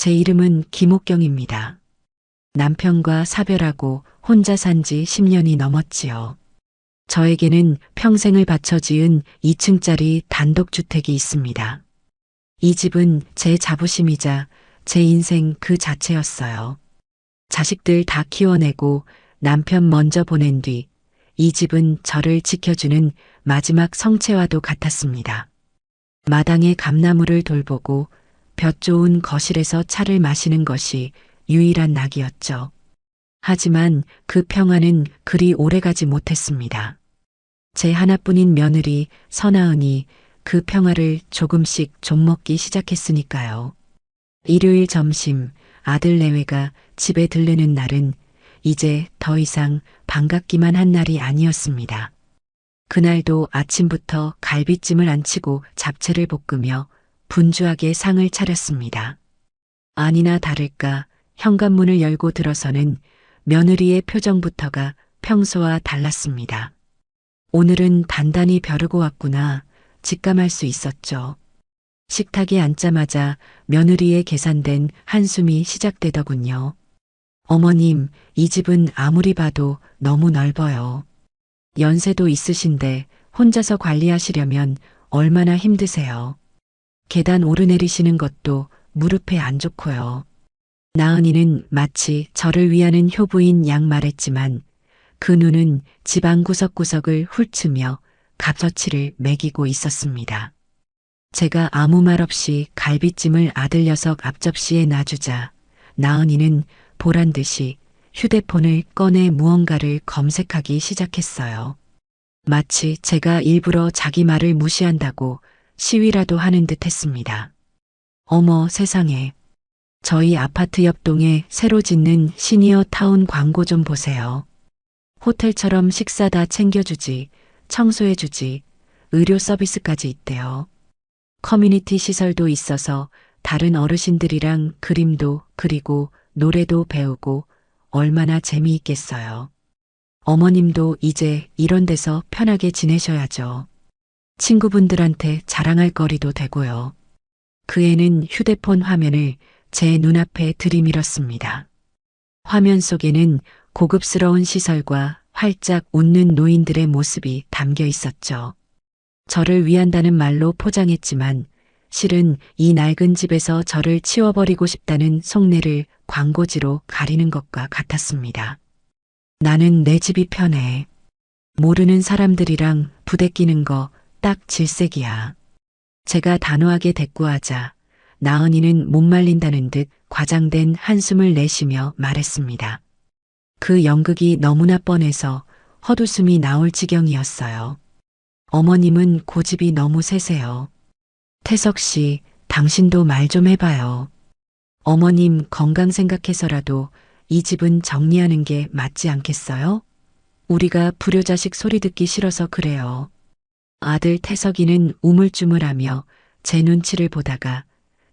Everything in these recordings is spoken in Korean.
제 이름은 김옥경입니다. 남편과 사별하고 혼자 산 지 10년이 넘었지요. 저에게는 평생을 바쳐 지은 2층짜리 단독주택이 있습니다. 이 집은 제 자부심이자 제 인생 그 자체였어요. 자식들 다 키워내고 남편 먼저 보낸 뒤 이 집은 저를 지켜주는 마지막 성체와도 같았습니다. 마당에 감나무를 돌보고 볕 좋은 거실에서 차를 마시는 것이 유일한 낙이었죠. 하지만 그 평화는 그리 오래가지 못했습니다. 제 하나뿐인 며느리 선아은이 그 평화를 조금씩 좀먹기 시작했으니까요. 일요일 점심 아들 내외가 집에 들르는 날은 이제 더 이상 반갑기만 한 날이 아니었습니다. 그날도 아침부터 갈비찜을 안 치고 잡채를 볶으며 분주하게 상을 차렸습니다. 아니나 다를까 현관문을 열고 들어서는 며느리의 표정부터가 평소와 달랐습니다. 오늘은 단단히 벼르고 왔구나 직감할 수 있었죠. 식탁에 앉자마자 며느리의 계산된 한숨이 시작되더군요. 어머님, 이 집은 아무리 봐도 너무 넓어요. 연세도 있으신데 혼자서 관리하시려면 얼마나 힘드세요. 계단 오르내리시는 것도 무릎에 안 좋고요. 나은이는 마치 저를 위하는 효부인 양 말했지만 그 눈은 집안 구석구석을 훑으며 값어치를 매기고 있었습니다. 제가 아무 말 없이 갈비찜을 아들 녀석 앞접시에 놔주자 나은이는 보란 듯이 휴대폰을 꺼내 무언가를 검색하기 시작했어요. 마치 제가 일부러 자기 말을 무시한다고 시위라도 하는 듯 했습니다. 어머 세상에. 저희 아파트 옆동에 새로 짓는 시니어 타운 광고 좀 보세요. 호텔처럼 식사 다 챙겨주지, 청소해주지, 의료 서비스까지 있대요. 커뮤니티 시설도 있어서 다른 어르신들이랑 그림도 그리고 노래도 배우고 얼마나 재미있겠어요. 어머님도 이제 이런 데서 편하게 지내셔야죠. 친구분들한테 자랑할 거리도 되고요. 그 애는 휴대폰 화면을 제 눈앞에 들이밀었습니다. 화면 속에는 고급스러운 시설과 활짝 웃는 노인들의 모습이 담겨 있었죠. 저를 위한다는 말로 포장했지만 실은 이 낡은 집에서 저를 치워버리고 싶다는 속내를 광고지로 가리는 것과 같았습니다. 나는 내 집이 편해. 모르는 사람들이랑 부대끼는 거 딱 질색이야. 제가 단호하게 대꾸하자 나은이는 못 말린다는 듯 과장된 한숨을 내쉬며 말했습니다. 그 연극이 너무나 뻔해서 헛웃음이 나올 지경이었어요. 어머님은 고집이 너무 세세요. 태석 씨, 당신도 말 좀 해봐요. 어머님 건강 생각해서라도 이 집은 정리하는 게 맞지 않겠어요? 우리가 불효자식 소리 듣기 싫어서 그래요. 아들 태석이는 우물쭈물하며 제 눈치를 보다가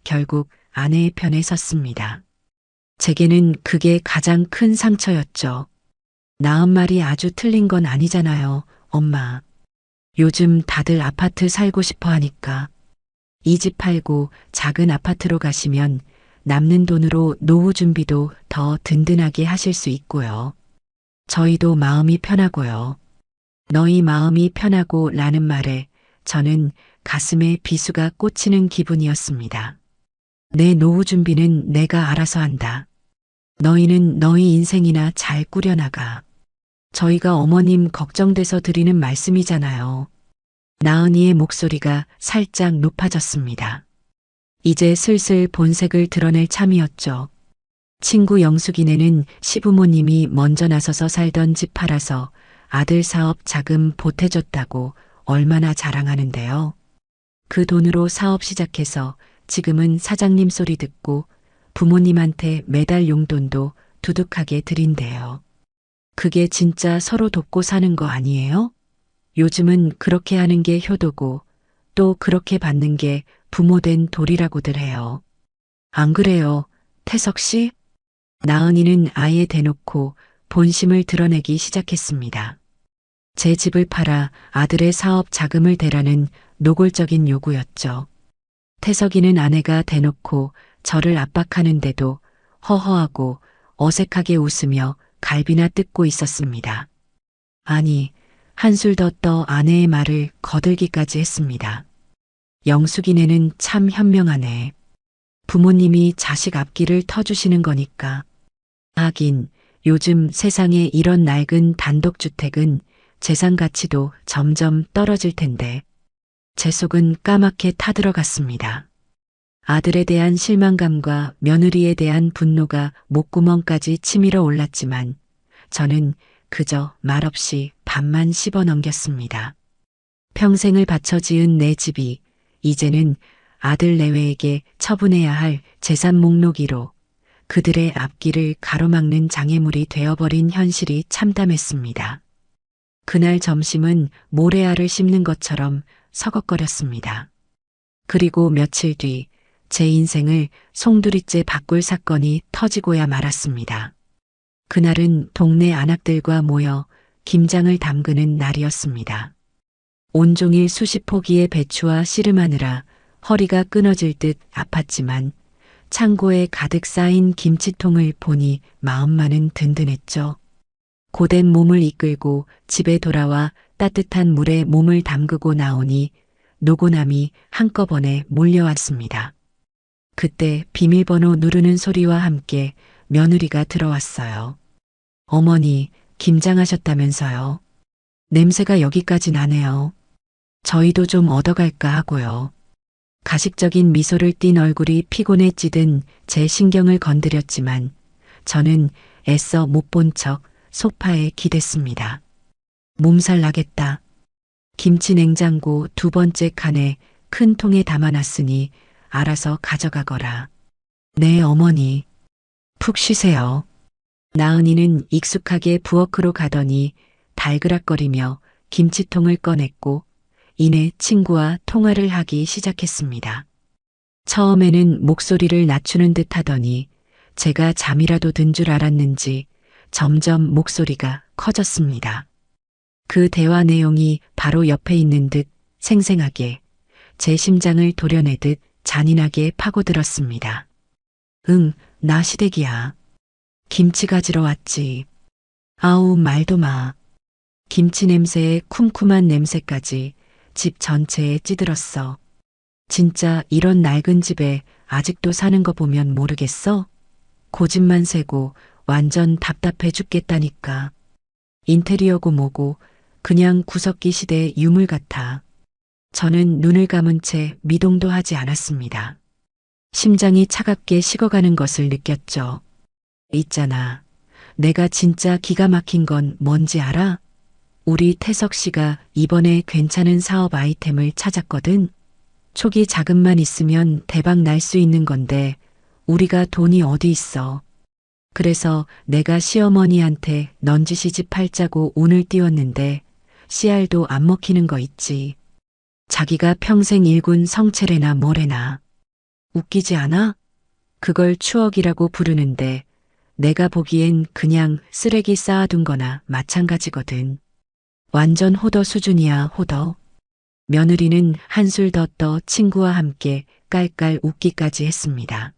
결국 아내의 편에 섰습니다. 제게는 그게 가장 큰 상처였죠. 낳은 말이 아주 틀린 건 아니잖아요, 엄마. 요즘 다들 아파트 살고 싶어 하니까. 이 집 팔고 작은 아파트로 가시면 남는 돈으로 노후 준비도 더 든든하게 하실 수 있고요. 저희도 마음이 편하고요. 너희 마음이 편하고 라는 말에 저는 가슴에 비수가 꽂히는 기분이었습니다. 내 노후 준비는 내가 알아서 한다. 너희는 너희 인생이나 잘 꾸려나가. 저희가 어머님 걱정돼서 드리는 말씀이잖아요. 나은이의 목소리가 살짝 높아졌습니다. 이제 슬슬 본색을 드러낼 참이었죠. 친구 영숙이네는 시부모님이 먼저 나서서 살던 집 팔아서 아들 사업 자금 보태줬다고 얼마나 자랑하는데요. 그 돈으로 사업 시작해서 지금은 사장님 소리 듣고 부모님한테 매달 용돈도 두둑하게 드린대요. 그게 진짜 서로 돕고 사는 거 아니에요? 요즘은 그렇게 하는 게 효도고 또 그렇게 받는 게 부모된 도리라고들 해요. 안 그래요, 태석 씨? 나은이는 아예 대놓고 본심을 드러내기 시작했습니다. 제 집을 팔아 아들의 사업 자금을 대라는 노골적인 요구였죠. 태석이는 아내가 대놓고 저를 압박하는데도 허허하고 어색하게 웃으며 갈비나 뜯고 있었습니다. 아니, 한술 더 떠 아내의 말을 거들기까지 했습니다. 영숙이네는 참 현명하네. 부모님이 자식 앞길을 터주시는 거니까. 하긴 요즘 세상에 이런 낡은 단독주택은 재산 가치도 점점 떨어질 텐데 제 속은 까맣게 타들어갔습니다. 아들에 대한 실망감과 며느리에 대한 분노가 목구멍까지 치밀어 올랐지만 저는 그저 말없이 밥만 씹어 넘겼습니다. 평생을 바쳐 지은 내 집이 이제는 아들 내외에게 처분해야 할 재산 목록1로 그들의 앞길을 가로막는 장애물이 되어버린 현실이 참담했습니다. 그날 점심은 모래알을 씹는 것처럼 서걱거렸습니다. 그리고 며칠 뒤 제 인생을 송두리째 바꿀 사건이 터지고야 말았습니다. 그날은 동네 안악들과 모여 김장을 담그는 날이었습니다. 온종일 수십 포기의 배추와 씨름하느라 허리가 끊어질 듯 아팠지만 창고에 가득 쌓인 김치통을 보니 마음만은 든든했죠. 고된 몸을 이끌고 집에 돌아와 따뜻한 물에 몸을 담그고 나오니 노곤함이 한꺼번에 몰려왔습니다. 그때 비밀번호 누르는 소리와 함께 며느리가 들어왔어요. 어머니, 김장하셨다면서요. 냄새가 여기까지 나네요. 저희도 좀 얻어갈까 하고요. 가식적인 미소를 띤 얼굴이 피곤에 찌든 제 신경을 건드렸지만 저는 애써 못 본 척 소파에 기댔습니다. 몸살 나겠다. 김치 냉장고 2번째 칸에 큰 통에 담아놨으니 알아서 가져가거라. 네, 어머니. 푹 쉬세요. 나은이는 익숙하게 부엌으로 가더니 달그락거리며 김치통을 꺼냈고 이내 친구와 통화를 하기 시작했습니다. 처음에는 목소리를 낮추는 듯 하더니 제가 잠이라도 든 줄 알았는지 점점 목소리가 커졌습니다. 그 대화 내용이 바로 옆에 있는 듯 생생하게 제 심장을 도려내듯 잔인하게 파고들었습니다. 응, 나 시댁이야. 김치 가지러 왔지. 아우, 말도 마. 김치 냄새에 쿰쿰한 냄새까지 집 전체에 찌들었어. 진짜 이런 낡은 집에 아직도 사는 거 보면 모르겠어? 고집만 세고 완전 답답해 죽겠다니까. 인테리어고 뭐고 그냥 구석기 시대 유물 같아. 저는 눈을 감은 채 미동도 하지 않았습니다. 심장이 차갑게 식어가는 것을 느꼈죠. 있잖아. 내가 진짜 기가 막힌 건 뭔지 알아? 우리 태석 씨가 이번에 괜찮은 사업 아이템을 찾았거든. 초기 자금만 있으면 대박 날 수 있는 건데 우리가 돈이 어디 있어. 그래서 내가 시어머니한테 넌지시집 팔자고 운을 띄웠는데 씨알도 안 먹히는 거 있지. 자기가 평생 일군 성체래나 뭐래나. 웃기지 않아? 그걸 추억이라고 부르는데 내가 보기엔 그냥 쓰레기 쌓아둔 거나 마찬가지거든. 완전 호더 수준이야, 호더. 며느리는 한술 더 떠 친구와 함께 깔깔 웃기까지 했습니다.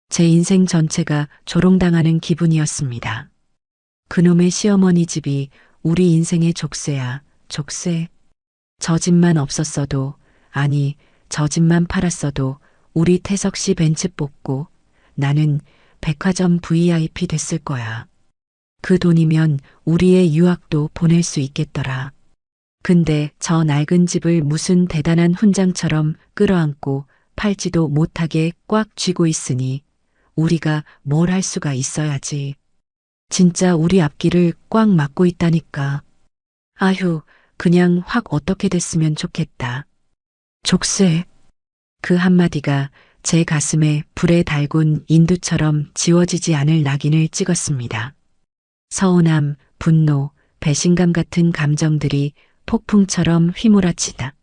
제 인생 전체가 조롱당하는 기분이었습니다. 그놈의 시어머니 집이 우리 인생의 족쇄야, 족쇄. 저 집만 없었어도, 아니, 저 집만 팔았어도 우리 태석 씨 벤츠 뽑고 나는 백화점 VIP 됐을 거야. 그 돈이면 우리의 유학도 보낼 수 있겠더라. 근데 저 낡은 집을 무슨 대단한 훈장처럼 끌어안고 팔지도 못하게 꽉 쥐고 있으니 우리가 뭘 할 수가 있어야지. 진짜 우리 앞길을 꽉 막고 있다니까. 아휴, 그냥 확 어떻게 됐으면 좋겠다. 족쇄. 그 한마디가 제 가슴에 불에 달군 인두처럼 지워지지 않을 낙인을 찍었습니다. 서운함, 분노, 배신감 같은 감정들이 폭풍처럼 휘몰아치다.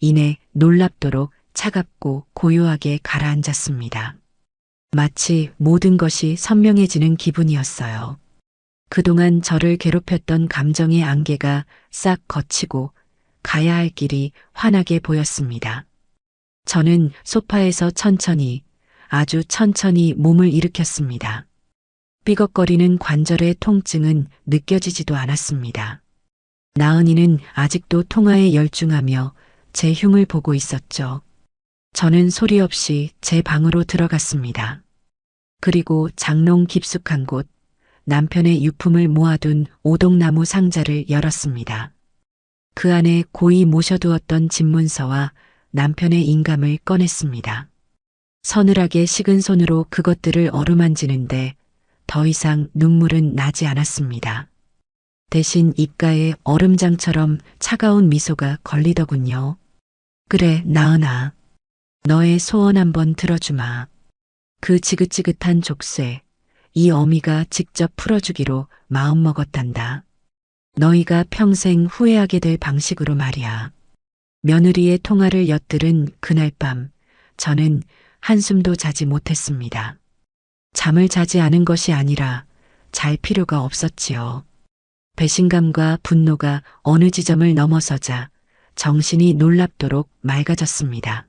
이내 놀랍도록 차갑고 고요하게 가라앉았습니다. 마치 모든 것이 선명해지는 기분이었어요. 그동안 저를 괴롭혔던 감정의 안개가 싹 걷히고 가야 할 길이 환하게 보였습니다. 저는 소파에서 천천히 아주 천천히 몸을 일으켰습니다. 삐걱거리는 관절의 통증은 느껴지지도 않았습니다. 나은이는 아직도 통화에 열중하며 제 흉을 보고 있었죠. 저는 소리 없이 제 방으로 들어갔습니다. 그리고 장롱 깊숙한 곳, 남편의 유품을 모아둔 오동나무 상자를 열었습니다. 그 안에 고이 모셔두었던 집문서와 남편의 인감을 꺼냈습니다. 서늘하게 식은 손으로 그것들을 어루만지는데 더 이상 눈물은 나지 않았습니다. 대신 입가에 얼음장처럼 차가운 미소가 걸리더군요. 그래, 나은아. 너의 소원 한번 들어주마. 그 지긋지긋한 족쇄, 이 어미가 직접 풀어주기로 마음먹었단다. 너희가 평생 후회하게 될 방식으로 말이야. 며느리의 통화를 엿들은 그날 밤, 저는 한숨도 자지 못했습니다. 잠을 자지 않은 것이 아니라 잘 필요가 없었지요. 배신감과 분노가 어느 지점을 넘어서자 정신이 놀랍도록 맑아졌습니다.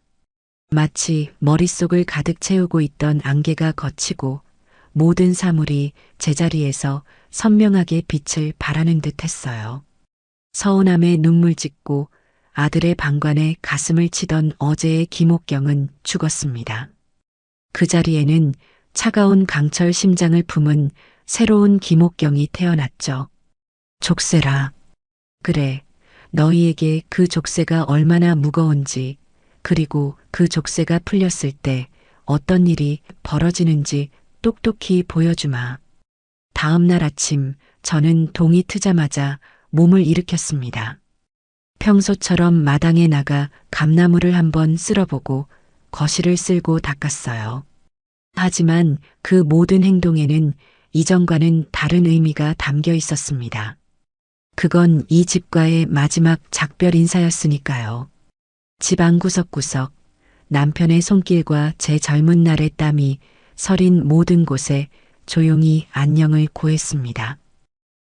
마치 머릿속을 가득 채우고 있던 안개가 걷히고 모든 사물이 제자리에서 선명하게 빛을 발하는 듯 했어요. 서운함에 눈물 짓고 아들의 방관에 가슴을 치던 어제의 김옥경은 죽었습니다. 그 자리에는 차가운 강철 심장을 품은 새로운 김옥경이 태어났죠. 족쇄라. 그래, 너희에게 그 족쇄가 얼마나 무거운지, 그리고 그 족쇄가 풀렸을 때 어떤 일이 벌어지는지 똑똑히 보여주마. 다음 날 아침 저는 동이 트자마자 몸을 일으켰습니다. 평소처럼 마당에 나가 감나무를 한번 쓸어보고 거실을 쓸고 닦았어요. 하지만 그 모든 행동에는 이전과는 다른 의미가 담겨 있었습니다. 그건 이 집과의 마지막 작별 인사였으니까요. 집 안 구석구석 남편의 손길과 제 젊은 날의 땀이 서린 모든 곳에 조용히 안녕을 고했습니다.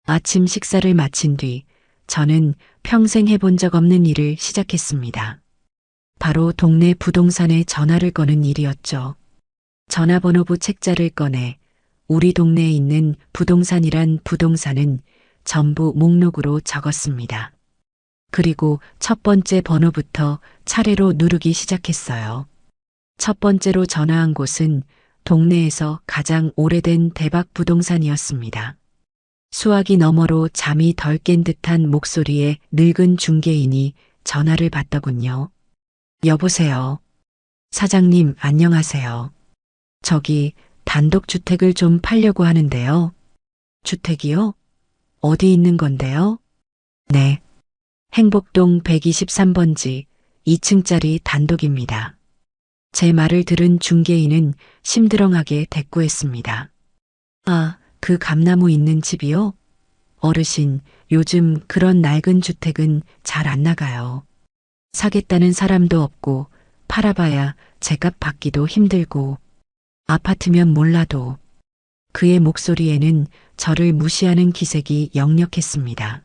아침 식사를 마친 뒤 저는 평생 해본 적 없는 일을 시작했습니다. 바로 동네 부동산에 전화를 거는 일이었죠. 전화번호부 책자를 꺼내 우리 동네에 있는 부동산이란 부동산은 전부 목록으로 적었습니다. 그리고 첫 번째 번호부터 차례로 누르기 시작했어요. 첫 번째로 전화한 곳은 동네에서 가장 오래된 대박 부동산이었습니다. 수화기 너머로 잠이 덜 깬 듯한 목소리의 늙은 중개인이 전화를 받더군요. 여보세요. 사장님, 안녕하세요. 저기 단독주택을 좀 팔려고 하는데요. 주택이요? 어디 있는 건데요? 네. 행복동 123번지 2층짜리 단독입니다. 제 말을 들은 중개인은 심드렁하게 대꾸했습니다. 아, 그 감나무 있는 집이요? 어르신, 요즘 그런 낡은 주택은 잘 안 나가요. 사겠다는 사람도 없고 팔아봐야 제값 받기도 힘들고 아파트면 몰라도. 그의 목소리에는 저를 무시하는 기색이 역력했습니다.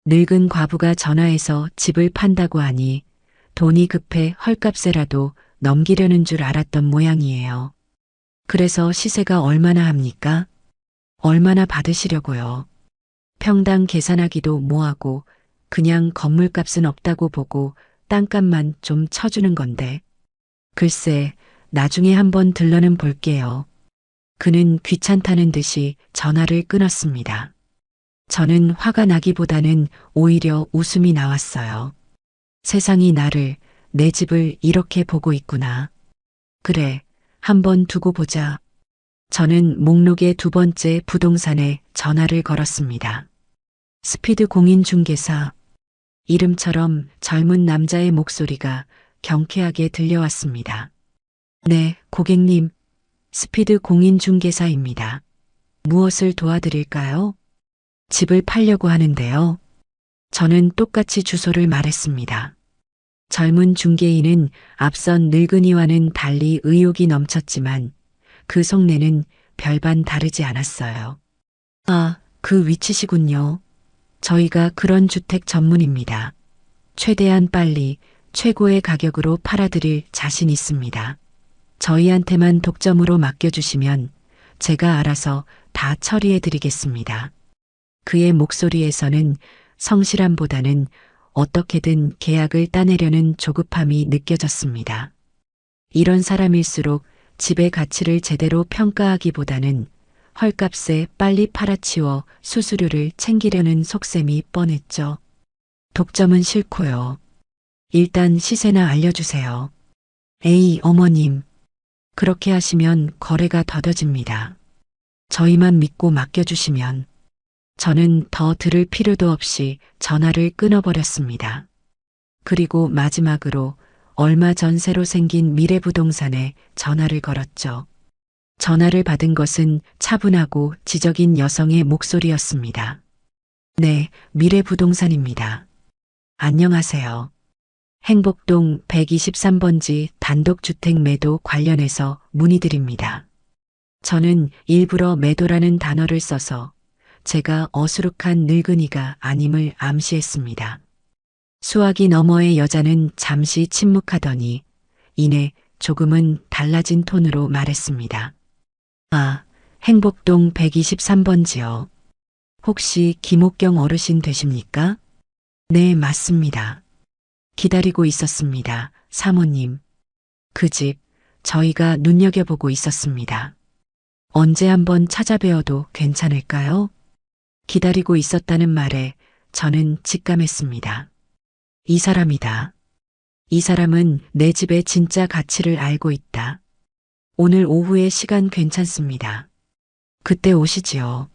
늙은 과부가 전화해서 집을 판다고 하니 돈이 급해 헐값에라도 넘기려는 줄 알았던 모양이에요. 그래서 시세가 얼마나 합니까? 얼마나 받으시려고요? 평당 계산하기도 뭐하고 그냥 건물값은 없다고 보고 땅값만 좀 쳐주는 건데. 글쎄, 나중에 한번 들러는 볼게요. 그는 귀찮다는 듯이 전화를 끊었습니다. 저는 화가 나기보다는 오히려 웃음이 나왔어요. 세상이 나를, 내 집을 이렇게 보고 있구나. 그래, 한번 두고 보자. 저는 목록의 두 번째 부동산에 전화를 걸었습니다. 스피드 공인중개사. 이름처럼 젊은 남자의 목소리가 경쾌하게 들려왔습니다. 네, 고객님. 스피드 공인중개사입니다. 무엇을 도와드릴까요? 집을 팔려고 하는데요. 저는 똑같이 주소를 말했습니다. 젊은 중개인은 앞선 늙은이와는 달리 의욕이 넘쳤지만 그 속내는 별반 다르지 않았어요. 아, 그 위치시군요. 저희가 그런 주택 전문입니다. 최대한 빨리 최고의 가격으로 팔아드릴 자신 있습니다. 저희한테만 독점으로 맡겨주시면 제가 알아서 다 처리해 드리겠습니다. 그의 목소리에서는 성실함보다는 어떻게든 계약을 따내려는 조급함이 느껴졌습니다. 이런 사람일수록 집의 가치를 제대로 평가하기보다는 헐값에 빨리 팔아치워 수수료를 챙기려는 속셈이 뻔했죠. 독점은 싫고요. 일단 시세나 알려주세요. 에이, 어머님. 그렇게 하시면 거래가 더뎌집니다. 저희만 믿고 맡겨주시면. 저는 더 들을 필요도 없이 전화를 끊어버렸습니다. 그리고 마지막으로 얼마 전 새로 생긴 미래부동산에 전화를 걸었죠. 전화를 받은 것은 차분하고 지적인 여성의 목소리였습니다. 네, 미래부동산입니다. 안녕하세요. 행복동 123번지 단독주택 매도 관련해서 문의드립니다. 저는 일부러 매도라는 단어를 써서 제가 어수룩한 늙은이가 아님을 암시했습니다. 수화기 너머의 여자는 잠시 침묵하더니 이내 조금은 달라진 톤으로 말했습니다. 아, 행복동 123번지요. 혹시 김옥경 어르신 되십니까? 네, 맞습니다. 기다리고 있었습니다, 사모님. 그 집 저희가 눈여겨보고 있었습니다. 언제 한번 찾아뵈어도 괜찮을까요? 기다리고 있었다는 말에 저는 직감했습니다. 이 사람이다. 이 사람은 내 집의 진짜 가치를 알고 있다. 오늘 오후에 시간 괜찮습니다. 그때 오시지요.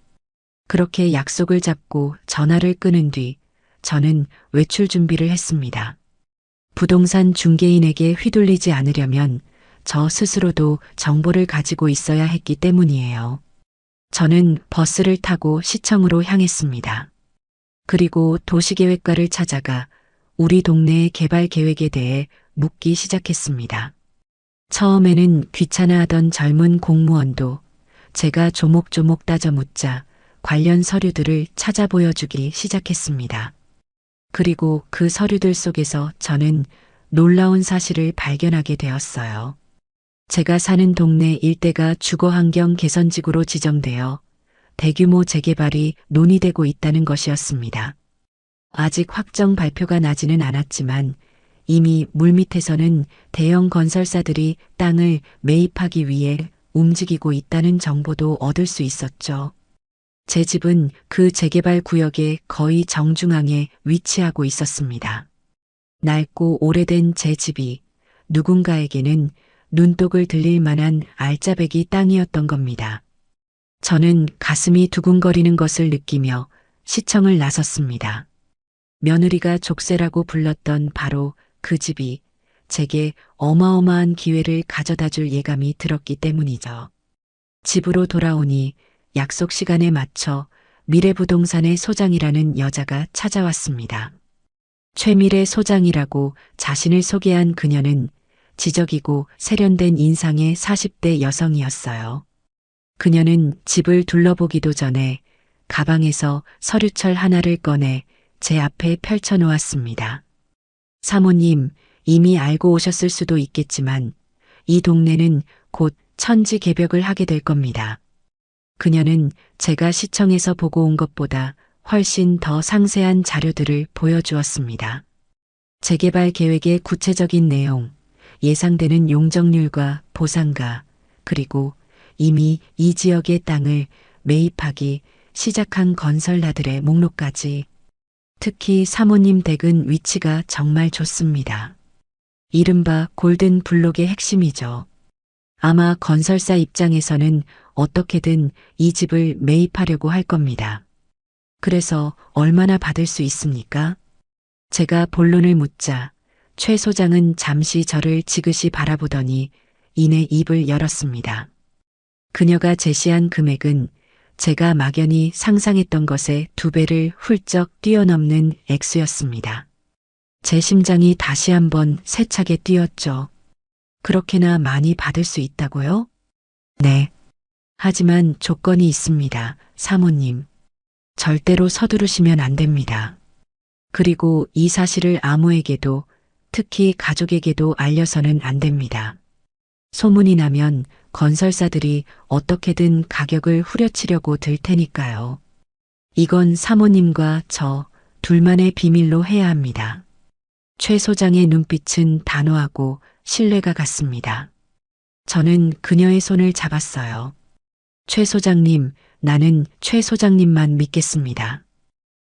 그렇게 약속을 잡고 전화를 끊은 뒤 저는 외출 준비를 했습니다. 부동산 중개인에게 휘둘리지 않으려면 저 스스로도 정보를 가지고 있어야 했기 때문이에요. 저는 버스를 타고 시청으로 향했습니다. 그리고 도시계획과를 찾아가 우리 동네의 개발 계획에 대해 묻기 시작했습니다. 처음에는 귀찮아하던 젊은 공무원도 제가 조목조목 따져 묻자 관련 서류들을 찾아 보여주기 시작했습니다. 그리고 그 서류들 속에서 저는 놀라운 사실을 발견하게 되었어요. 제가 사는 동네 일대가 주거환경 개선지구로 지정되어 대규모 재개발이 논의되고 있다는 것이었습니다. 아직 확정 발표가 나지는 않았지만 이미 물밑에서는 대형 건설사들이 땅을 매입하기 위해 움직이고 있다는 정보도 얻을 수 있었죠. 제 집은 그 재개발 구역의 거의 정중앙에 위치하고 있었습니다. 낡고 오래된 제 집이 누군가에게는 눈독을 들릴 만한 알짜배기 땅이었던 겁니다. 저는 가슴이 두근거리는 것을 느끼며 시청을 나섰습니다. 며느리가 족쇄라고 불렀던 바로 그 집이 제게 어마어마한 기회를 가져다 줄 예감이 들었기 때문이죠. 집으로 돌아오니 약속 시간에 맞춰 미래부동산의 소장이라는 여자가 찾아왔습니다. 최미래 소장이라고 자신을 소개한 그녀는 지적이고 세련된 인상의 40대 여성이었어요. 그녀는 집을 둘러보기도 전에 가방에서 서류철 하나를 꺼내 제 앞에 펼쳐놓았습니다. 사모님, 이미 알고 오셨을 수도 있겠지만 이 동네는 곧 천지개벽을 하게 될 겁니다. 그녀는 제가 시청에서 보고 온 것보다 훨씬 더 상세한 자료들을 보여주었습니다. 재개발 계획의 구체적인 내용, 예상되는 용적률과 보상가, 그리고 이미 이 지역의 땅을 매입하기 시작한 건설사들의 목록까지. 특히 사모님 댁은 위치가 정말 좋습니다. 이른바 골든 블록의 핵심이죠. 아마 건설사 입장에서는 어떻게든 이 집을 매입하려고 할 겁니다. 그래서 얼마나 받을 수 있습니까? 제가 본론을 묻자 최 소장은 잠시 저를 지그시 바라보더니 이내 입을 열었습니다. 그녀가 제시한 금액은 제가 막연히 상상했던 것의 2배를 훌쩍 뛰어넘는 액수였습니다. 제 심장이 다시 한번 세차게 뛰었죠. 그렇게나 많이 받을 수 있다고요? 네. 하지만 조건이 있습니다, 사모님. 절대로 서두르시면 안 됩니다. 그리고 이 사실을 아무에게도, 특히 가족에게도 알려서는 안 됩니다. 소문이 나면 건설사들이 어떻게든 가격을 후려치려고 들 테니까요. 이건 사모님과 저 둘만의 비밀로 해야 합니다. 최 소장의 눈빛은 단호하고 신뢰가 갔습니다. 저는 그녀의 손을 잡았어요. 최 소장님, 나는 최 소장님만 믿겠습니다.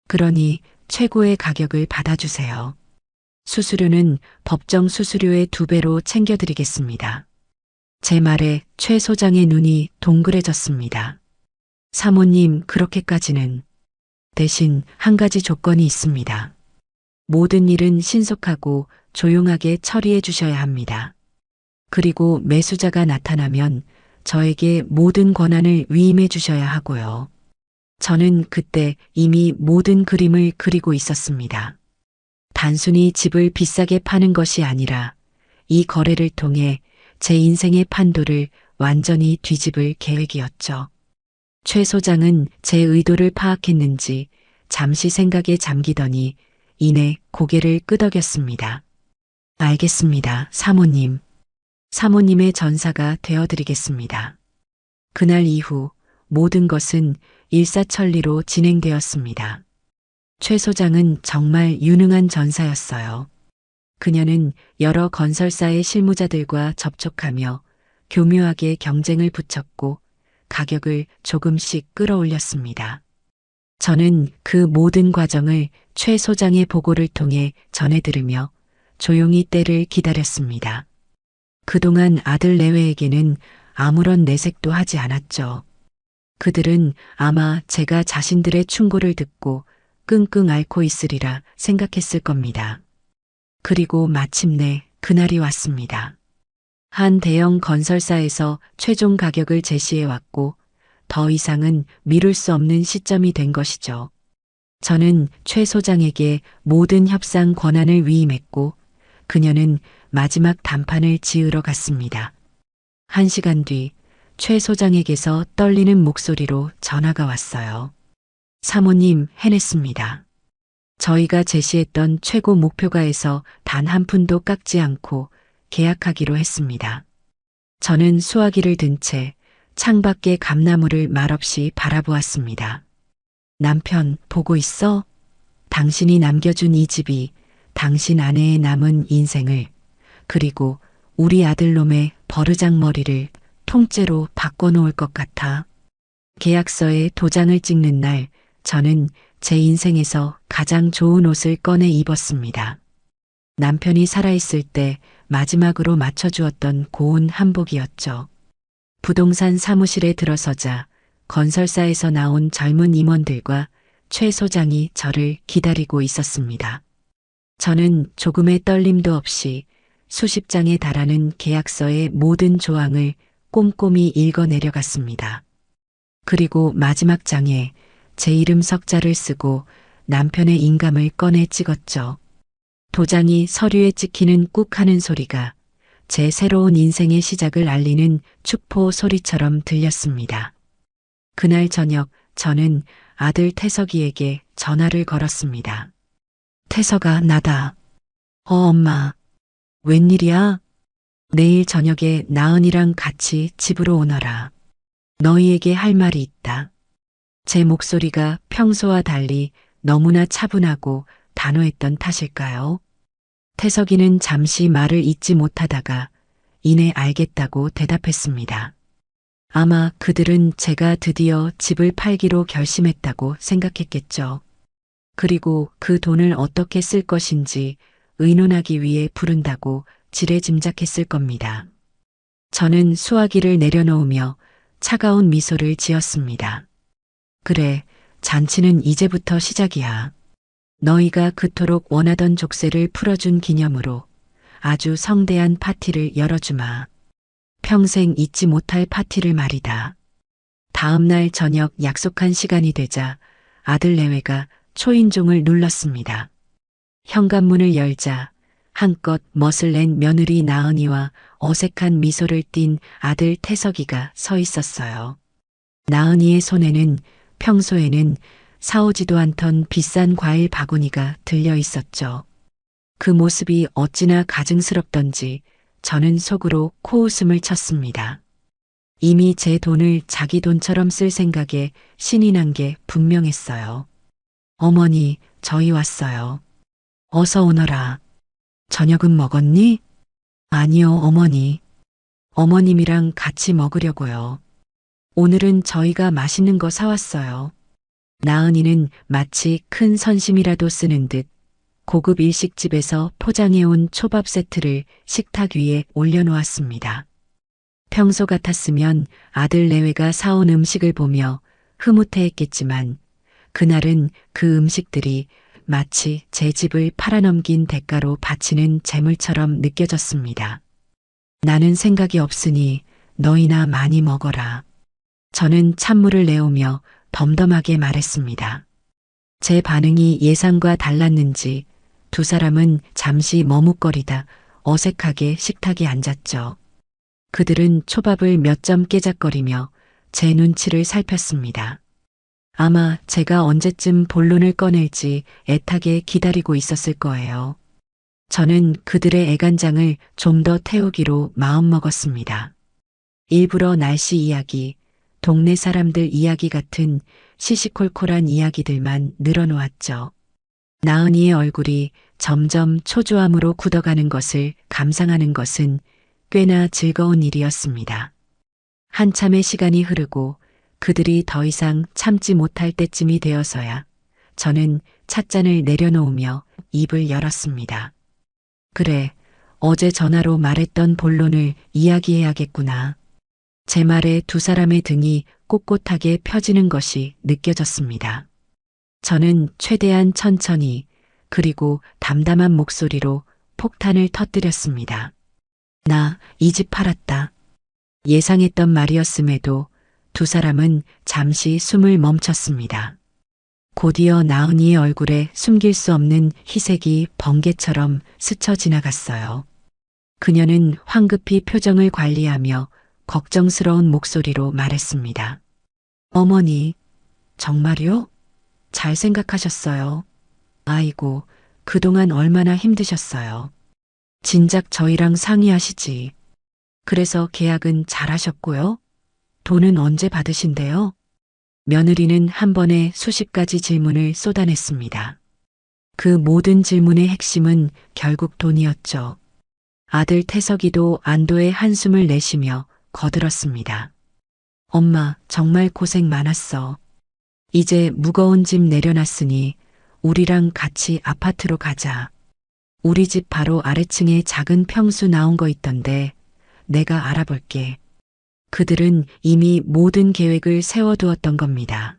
그러니 최고의 가격을 받아주세요. 수수료는 법정 수수료의 2배로 챙겨드리겠습니다. 제 말에 최 소장의 눈이 동그래졌습니다. 사모님, 그렇게까지는. 대신 한 가지 조건이 있습니다. 모든 일은 신속하고 조용하게 처리해 주셔야 합니다. 그리고 매수자가 나타나면 저에게 모든 권한을 위임해 주셔야 하고요. 저는 그때 이미 모든 그림을 그리고 있었습니다. 단순히 집을 비싸게 파는 것이 아니라 이 거래를 통해 제 인생의 판도를 완전히 뒤집을 계획이었죠. 최 소장은 제 의도를 파악했는지 잠시 생각에 잠기더니 이내 고개를 끄덕였습니다. 알겠습니다, 사모님. 사모님의 전사가 되어드리겠습니다. 그날 이후 모든 것은 일사천리로 진행되었습니다. 최 소장은 정말 유능한 전사였어요. 그녀는 여러 건설사의 실무자들과 접촉하며 교묘하게 경쟁을 붙였고 가격을 조금씩 끌어올렸습니다. 저는 그 모든 과정을 최 소장의 보고를 통해 전해 들으며 조용히 때를 기다렸습니다. 그동안 아들 내외에게는 아무런 내색도 하지 않았죠. 그들은 아마 제가 자신들의 충고를 듣고 끙끙 앓고 있으리라 생각했을 겁니다. 그리고 마침내 그날이 왔습니다. 한 대형 건설사에서 최종 가격을 제시해 왔고 더 이상은 미룰 수 없는 시점이 된 것이죠. 저는 최 소장에게 모든 협상 권한을 위임했고 그녀는 마지막 단판을 지으러 갔습니다. 1시간 뒤 최 소장에게서 떨리는 목소리로 전화가 왔어요. 사모님, 해냈습니다. 저희가 제시했던 최고 목표가에서 단 한 푼도 깎지 않고 계약하기로 했습니다. 저는 수화기를 든 채 창밖의 감나무를 말없이 바라보았습니다. 남편, 보고 있어? 당신이 남겨준 이 집이 당신 아내의 남은 인생을 그리고 우리 아들놈의 버르장머리를 통째로 바꿔놓을 것 같아. 계약서에 도장을 찍는 날 저는 제 인생에서 가장 좋은 옷을 꺼내 입었습니다. 남편이 살아있을 때 마지막으로 맞춰주었던 고운 한복이었죠. 부동산 사무실에 들어서자 건설사에서 나온 젊은 임원들과 최 소장이 저를 기다리고 있었습니다. 저는 조금의 떨림도 없이 수십 장에 달하는 계약서의 모든 조항을 꼼꼼히 읽어 내려갔습니다. 그리고 마지막 장에 제 이름 석자를 쓰고 남편의 인감을 꺼내 찍었죠. 도장이 서류에 찍히는 꾹 하는 소리가 제 새로운 인생의 시작을 알리는 축포 소리처럼 들렸습니다. 그날 저녁 저는 아들 태석이에게 전화를 걸었습니다. 태석아, 나다. 엄마. 웬일이야? 내일 저녁에 나은이랑 같이 집으로 오너라. 너희에게 할 말이 있다. 제 목소리가 평소와 달리 너무나 차분하고 단호했던 탓일까요? 태석이는 잠시 말을 잇지 못하다가 이내 알겠다고 대답했습니다. 아마 그들은 제가 드디어 집을 팔기로 결심했다고 생각했겠죠. 그리고 그 돈을 어떻게 쓸 것인지 의논하기 위해 부른다고 지레짐작했을 겁니다. 저는 수화기를 내려놓으며 차가운 미소를 지었습니다. 그래, 잔치는 이제부터 시작이야. 너희가 그토록 원하던 족쇄를 풀어준 기념으로 아주 성대한 파티를 열어주마. 평생 잊지 못할 파티를 말이다. 다음 날 저녁 약속한 시간이 되자 아들 내외가 초인종을 눌렀습니다. 현관문을 열자 한껏 멋을 낸 며느리 나은이와 어색한 미소를 띤 아들 태석이가 서 있었어요. 나은이의 손에는 평소에는 사오지도 않던 비싼 과일 바구니가 들려 있었죠. 그 모습이 어찌나 가증스럽던지 저는 속으로 코웃음을 쳤습니다. 이미 제 돈을 자기 돈처럼 쓸 생각에 신이 난 게 분명했어요. 어머니, 저희 왔어요. 어서 오너라. 저녁은 먹었니? 아니요, 어머니. 어머님이랑 같이 먹으려고요. 오늘은 저희가 맛있는 거 사왔어요. 나은이는 마치 큰 선심이라도 쓰는 듯 고급 일식집에서 포장해온 초밥 세트를 식탁 위에 올려놓았습니다. 평소 같았으면 아들 내외가 사온 음식을 보며 흐뭇해했겠지만 그날은 그 음식들이 마치 제 집을 팔아넘긴 대가로 바치는 재물처럼 느껴졌습니다. 나는 생각이 없으니 너희나 많이 먹어라. 저는 찬물을 내오며 덤덤하게 말했습니다. 제 반응이 예상과 달랐는지 두 사람은 잠시 머뭇거리다 어색하게 식탁에 앉았죠. 그들은 초밥을 몇 점 깨작거리며 제 눈치를 살폈습니다. 아마 제가 언제쯤 본론을 꺼낼지 애타게 기다리고 있었을 거예요. 저는 그들의 애간장을 좀 더 태우기로 마음먹었습니다. 일부러 날씨 이야기, 동네 사람들 이야기 같은 시시콜콜한 이야기들만 늘어놓았죠. 나은이의 얼굴이 점점 초조함으로 굳어가는 것을 감상하는 것은 꽤나 즐거운 일이었습니다. 한참의 시간이 흐르고 그들이 더 이상 참지 못할 때쯤이 되어서야 저는 찻잔을 내려놓으며 입을 열었습니다. 그래, 어제 전화로 말했던 본론을 이야기해야겠구나. 제 말에 두 사람의 등이 꼿꼿하게 펴지는 것이 느껴졌습니다. 저는 최대한 천천히 그리고 담담한 목소리로 폭탄을 터뜨렸습니다. 나 이 집 팔았다. 예상했던 말이었음에도 두 사람은 잠시 숨을 멈췄습니다. 곧이어 나은이의 얼굴에 숨길 수 없는 희색이 번개처럼 스쳐 지나갔어요. 그녀는 황급히 표정을 관리하며 걱정스러운 목소리로 말했습니다. 어머니, 정말요? 잘 생각하셨어요. 아이고, 그동안 얼마나 힘드셨어요. 진작 저희랑 상의하시지. 그래서 계약은 잘 하셨고요. 돈은 언제 받으신대요? 며느리는 한 번에 수십 가지 질문을 쏟아냈습니다. 그 모든 질문의 핵심은 결국 돈이었죠. 아들 태석이도 안도의 한숨을 내쉬며 거들었습니다. 엄마, 정말 고생 많았어. 이제 무거운 짐 내려놨으니 우리랑 같이 아파트로 가자. 우리 집 바로 아래층에 작은 평수 나온 거 있던데 내가 알아볼게. 그들은 이미 모든 계획을 세워두었던 겁니다.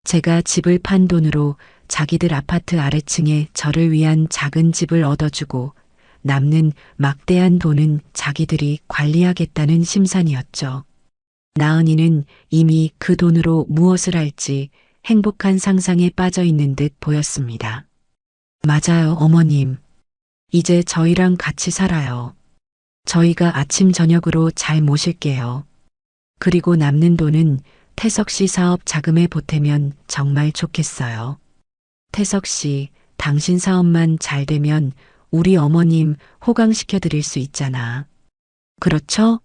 제가 집을 판 돈으로 자기들 아파트 아래층에 저를 위한 작은 집을 얻어주고 남는 막대한 돈은 자기들이 관리하겠다는 심산이었죠. 나은이는 이미 그 돈으로 무엇을 할지 행복한 상상에 빠져 있는 듯 보였습니다. 맞아요, 어머님. 이제 저희랑 같이 살아요. 저희가 아침 저녁으로 잘 모실게요. 그리고 남는 돈은 태석 씨 사업 자금에 보태면 정말 좋겠어요. 태석 씨, 당신 사업만 잘 되면 우리 어머님 호강시켜 드릴 수 있잖아. 그렇죠?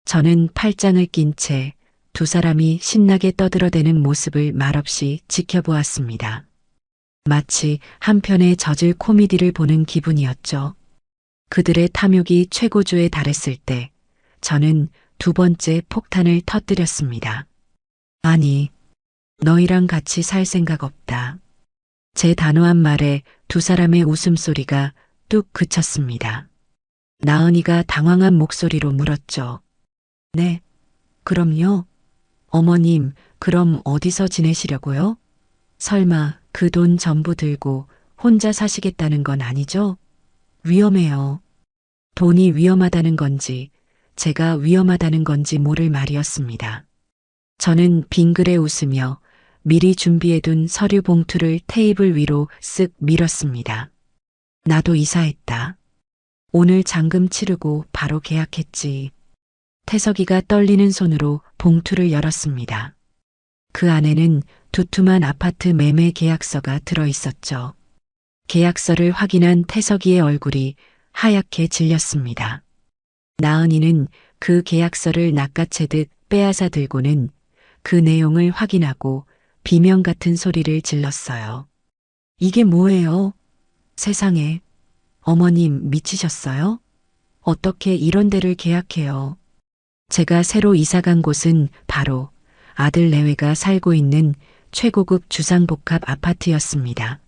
저는 팔짱을 낀 채 두 사람이 신나게 떠들어대는 모습을 말없이 지켜보았습니다. 마치 한 편의 저질 코미디를 보는 기분이었죠. 그들의 탐욕이 최고조에 달했을 때 저는 두 번째 폭탄을 터뜨렸습니다. 아니, 너희랑 같이 살 생각 없다. 제 단호한 말에 두 사람의 웃음소리가 뚝 그쳤습니다. 나은이가 당황한 목소리로 물었죠. 네, 그럼요. 어머님, 그럼 어디서 지내시려고요? 설마 그 돈 전부 들고 혼자 사시겠다는 건 아니죠? 위험해요. 돈이 위험하다는 건지 제가 위험하다는 건지 모를 말이었습니다. 저는 빙그레 웃으며 미리 준비해둔 서류 봉투를 테이블 위로 쓱 밀었습니다. 나도 이사했다. 오늘 잔금 치르고 바로 계약했지. 태석이가 떨리는 손으로 봉투를 열었습니다. 그 안에는 두툼한 아파트 매매 계약서가 들어 있었죠. 계약서를 확인한 태석이의 얼굴이 하얗게 질렸습니다. 나은이는 그 계약서를 낚아채듯 빼앗아 들고는 그 내용을 확인하고 비명 같은 소리를 질렀어요. 이게 뭐예요? 세상에. 어머님 미치셨어요? 어떻게 이런 데를 계약해요? 제가 새로 이사간 곳은 바로 아들 내외가 살고 있는 최고급 주상복합 아파트였습니다.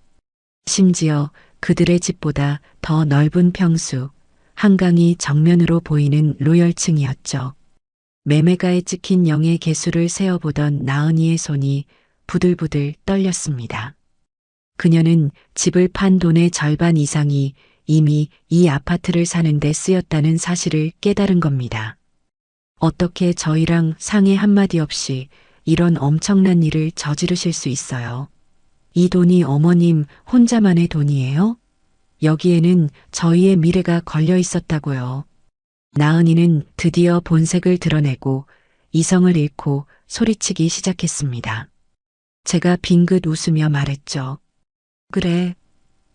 심지어 그들의 집보다 더 넓은 평수, 한강이 정면으로 보이는 로열층이었죠. 매매가에 찍힌 영의 개수를 세어보던 나은이의 손이 부들부들 떨렸습니다. 그녀는 집을 판 돈의 절반 이상이 이미 이 아파트를 사는데 쓰였다는 사실을 깨달은 겁니다. 어떻게 저희랑 상의 한마디 없이 이런 엄청난 일을 저지르실 수 있어요? 이 돈이 어머님 혼자만의 돈이에요? 여기에는 저희의 미래가 걸려 있었다고요. 나은이는 드디어 본색을 드러내고 이성을 잃고 소리치기 시작했습니다. 제가 빙긋 웃으며 말했죠. 그래,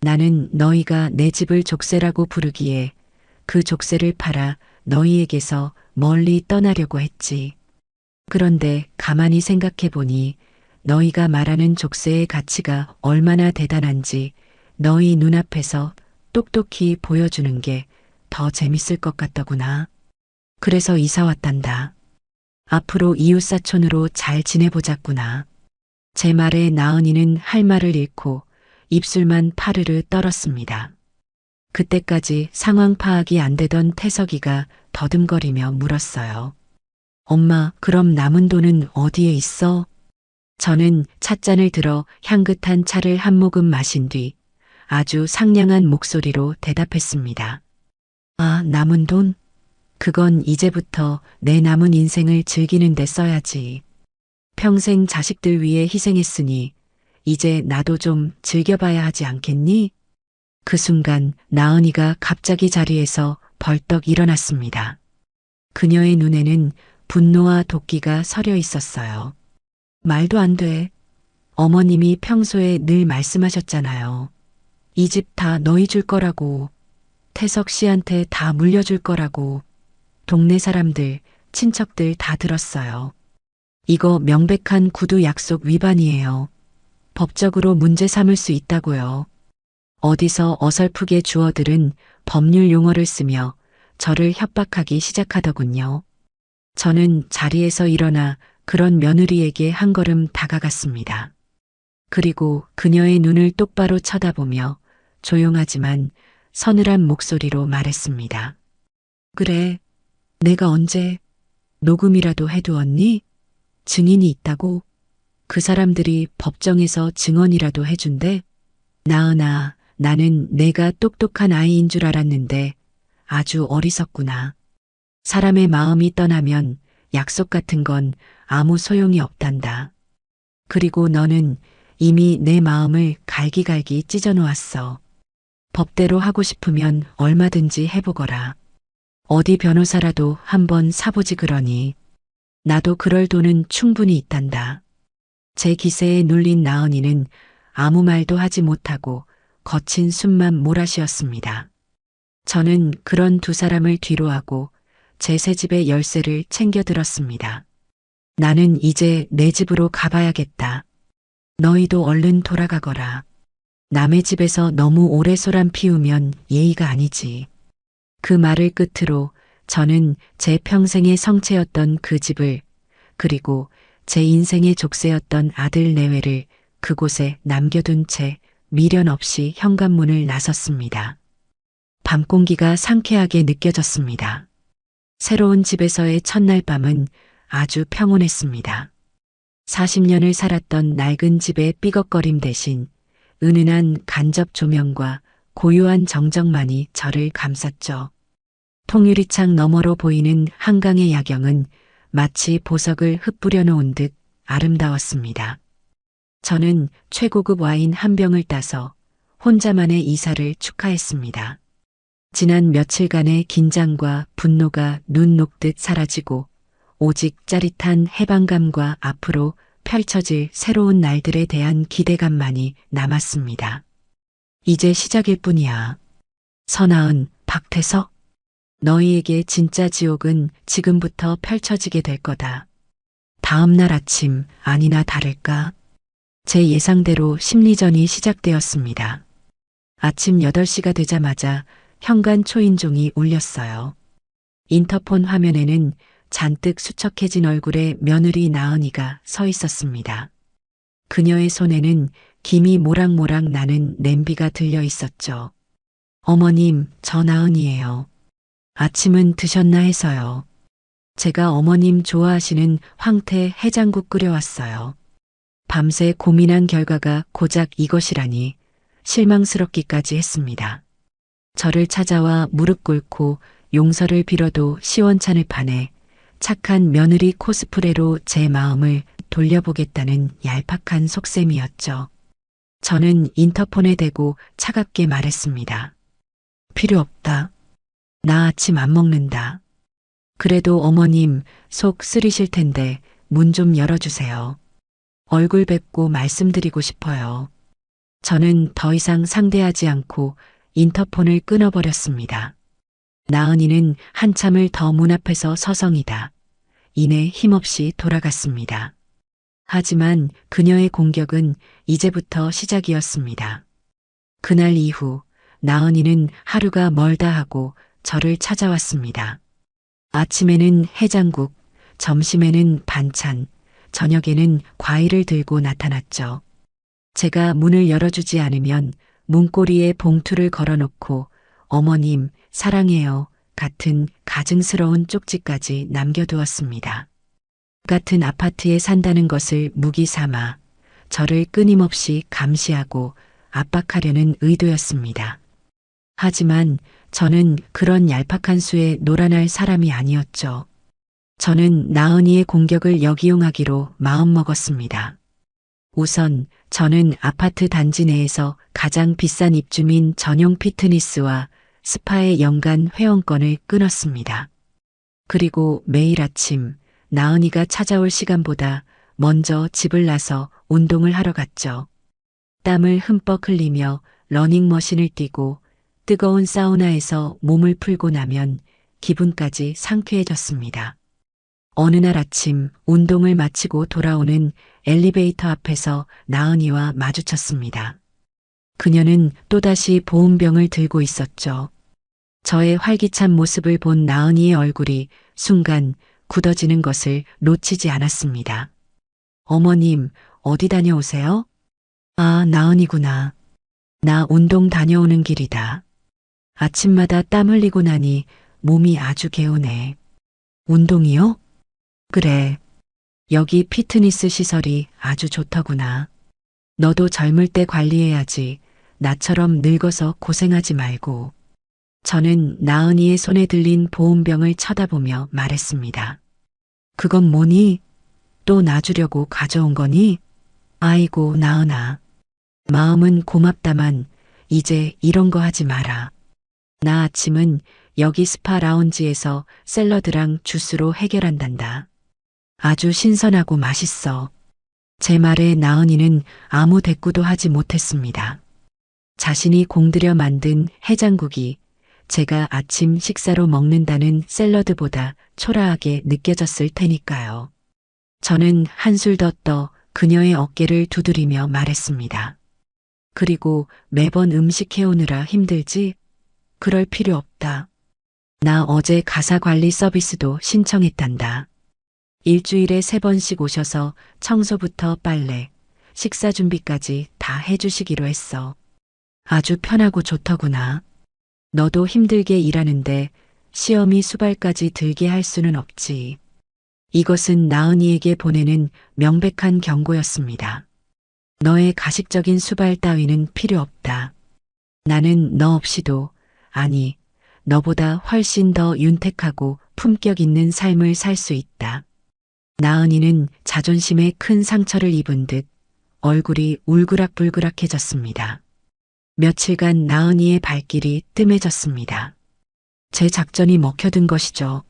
나는 너희가 내 집을 족쇄라고 부르기에 그 족쇄를 팔아 너희에게서 멀리 떠나려고 했지. 그런데 가만히 생각해 보니 너희가 말하는 족쇄의 가치가 얼마나 대단한지 너희 눈앞에서 똑똑히 보여주는 게 더 재밌을 것 같더구나. 그래서 이사 왔단다. 앞으로 이웃사촌으로 잘 지내보자꾸나. 제 말에 나은이는 할 말을 잃고 입술만 파르르 떨었습니다. 그때까지 상황 파악이 안 되던 태석이가 더듬거리며 물었어요. 엄마, 그럼 남은 돈은 어디에 있어? 저는 찻잔을 들어 향긋한 차를 한 모금 마신 뒤 아주 상냥한 목소리로 대답했습니다. 아, 남은 돈? 그건 이제부터 내 남은 인생을 즐기는 데 써야지. 평생 자식들 위해 희생했으니 이제 나도 좀 즐겨봐야 하지 않겠니? 그 순간 나은이가 갑자기 자리에서 벌떡 일어났습니다. 그녀의 눈에는 분노와 도끼가 서려 있었어요. 말도 안 돼. 어머님이 평소에 늘 말씀하셨잖아요. 이 집 다 너희 줄 거라고. 태석 씨한테 다 물려줄 거라고. 동네 사람들, 친척들 다 들었어요. 이거 명백한 구두 약속 위반이에요. 법적으로 문제 삼을 수 있다고요. 어디서 어설프게 주어들은 법률 용어를 쓰며 저를 협박하기 시작하더군요. 저는 자리에서 일어나 그런 며느리에게 한 걸음 다가갔습니다. 그리고 그녀의 눈을 똑바로 쳐다보며 조용하지만 서늘한 목소리로 말했습니다. 그래, 내가 언제 녹음이라도 해두었니? 증인이 있다고? 그 사람들이 법정에서 증언이라도 해준대? 나은아, 나는 내가 똑똑한 아이인 줄 알았는데 아주 어리석구나. 사람의 마음이 떠나면 약속 같은 건 아무 소용이 없단다. 그리고 너는 이미 내 마음을 갈기갈기 찢어놓았어. 법대로 하고 싶으면 얼마든지 해보거라. 어디 변호사라도 한번 사보지 그러니. 나도 그럴 돈은 충분히 있단다. 제 기세에 눌린 나은이는 아무 말도 하지 못하고 거친 숨만 몰아쉬었습니다. 저는 그런 두 사람을 뒤로하고 제 새 집의 열쇠를 챙겨 들었습니다. 나는 이제 내 집으로 가봐야겠다. 너희도 얼른 돌아가거라. 남의 집에서 너무 오래 소란 피우면 예의가 아니지. 그 말을 끝으로 저는 제 평생의 성체였던 그 집을, 그리고 제 인생의 족쇄였던 아들 내외를 그곳에 남겨둔 채 미련 없이 현관문을 나섰습니다. 밤 공기가 상쾌하게 느껴졌습니다. 새로운 집에서의 첫날 밤은 아주 평온했습니다. 40년을 살았던 낡은 집의 삐걱거림 대신 은은한 간접 조명과 고요한 정적만이 저를 감쌌죠. 통유리창 너머로 보이는 한강의 야경은 마치 보석을 흩뿌려 놓은 듯 아름다웠습니다. 저는 최고급 와인 한 병을 따서 혼자만의 이사를 축하했습니다. 지난 며칠간의 긴장과 분노가 눈 녹듯 사라지고 오직 짜릿한 해방감과 앞으로 펼쳐질 새로운 날들에 대한 기대감만이 남았습니다. 이제 시작일 뿐이야. 선아은, 박태석. 너희에게 진짜 지옥은 지금부터 펼쳐지게 될 거다. 다음 날 아침 아니나 다를까 제 예상대로 심리전이 시작되었습니다. 아침 8시가 되자마자 현관 초인종이 울렸어요. 인터폰 화면에는 잔뜩 수척해진 얼굴의 며느리 나은이가 서 있었습니다. 그녀의 손에는 김이 모락모락 나는 냄비가 들려 있었죠. 어머님, 저 나은이에요. 아침은 드셨나 해서요. 제가 어머님 좋아하시는 황태 해장국 끓여왔어요. 밤새 고민한 결과가 고작 이것이라니 실망스럽기까지 했습니다. 저를 찾아와 무릎 꿇고 용서를 빌어도 시원찮을 판에 착한 며느리 코스프레로 제 마음을 돌려보겠다는 얄팍한 속셈이었죠. 저는 인터폰에 대고 차갑게 말했습니다. 필요 없다. 나 아침 안 먹는다. 그래도 어머님 속 쓰리실 텐데 문 좀 열어주세요. 얼굴 뵙고 말씀드리고 싶어요. 저는 더 이상 상대하지 않고 인터폰을 끊어버렸습니다. 나은이는 한참을 더 문 앞에서 서성이다. 이내 힘없이 돌아갔습니다. 하지만 그녀의 공격은 이제부터 시작이었습니다. 그날 이후 나은이는 하루가 멀다 하고 저를 찾아왔습니다. 아침에는 해장국, 점심에는 반찬, 저녁에는 과일을 들고 나타났죠. 제가 문을 열어주지 않으면 문고리에 봉투를 걸어놓고 어머님 사랑해요 같은 가증스러운 쪽지까지 남겨두었습니다. 같은 아파트에 산다는 것을 무기 삼아 저를 끊임없이 감시하고 압박하려는 의도였습니다. 하지만 저는 그런 얄팍한 수에 놀아날 사람이 아니었죠. 저는 나은이의 공격을 역이용하기로 마음먹었습니다. 우선 저는 아파트 단지 내에서 가장 비싼 입주민 전용 피트니스와 스파의 연간 회원권을 끊었습니다. 그리고 매일 아침 나은이가 찾아올 시간보다 먼저 집을 나서 운동을 하러 갔죠. 땀을 흠뻑 흘리며 러닝머신을 뛰고 뜨거운 사우나에서 몸을 풀고 나면 기분까지 상쾌해졌습니다. 어느 날 아침 운동을 마치고 돌아오는 엘리베이터 앞에서 나은이와 마주쳤습니다. 그녀는 또다시 보온병을 들고 있었죠. 저의 활기찬 모습을 본 나은이의 얼굴이 순간 굳어지는 것을 놓치지 않았습니다. 어머님, 어디 다녀오세요? 아, 나은이구나. 나 운동 다녀오는 길이다. 아침마다 땀 흘리고 나니 몸이 아주 개운해. 운동이요? 그래. 여기 피트니스 시설이 아주 좋더구나. 너도 젊을 때 관리해야지. 나처럼 늙어서 고생하지 말고. 저는 나은이의 손에 들린 보온병을 쳐다보며 말했습니다. 그건 뭐니? 또 놔주려고 가져온 거니? 아이고, 나은아. 마음은 고맙다만 이제 이런 거 하지 마라. 나 아침은 여기 스파 라운지에서 샐러드랑 주스로 해결한단다. 아주 신선하고 맛있어. 제 말에 나은이는 아무 대꾸도 하지 못했습니다. 자신이 공들여 만든 해장국이 제가 아침 식사로 먹는다는 샐러드보다 초라하게 느껴졌을 테니까요. 저는 한술 더 떠 그녀의 어깨를 두드리며 말했습니다. 그리고 매번 음식 해오느라 힘들지? 그럴 필요 없다. 나 어제 가사관리 서비스도 신청했단다. 일주일에 3번씩 오셔서 청소부터 빨래, 식사 준비까지 다 해주시기로 했어. 아주 편하고 좋더구나. 너도 힘들게 일하는데 시험이 수발까지 들게 할 수는 없지. 이것은 나은이에게 보내는 명백한 경고였습니다. 너의 가식적인 수발 따위는 필요 없다. 나는 너 없이도, 아니, 너보다 훨씬 더 윤택하고 품격 있는 삶을 살 수 있다. 나은이는 자존심에 큰 상처를 입은 듯 얼굴이 울그락불그락해졌습니다. 며칠간 나은이의 발길이 뜸해졌습니다. 제 작전이 먹혀든 것이죠.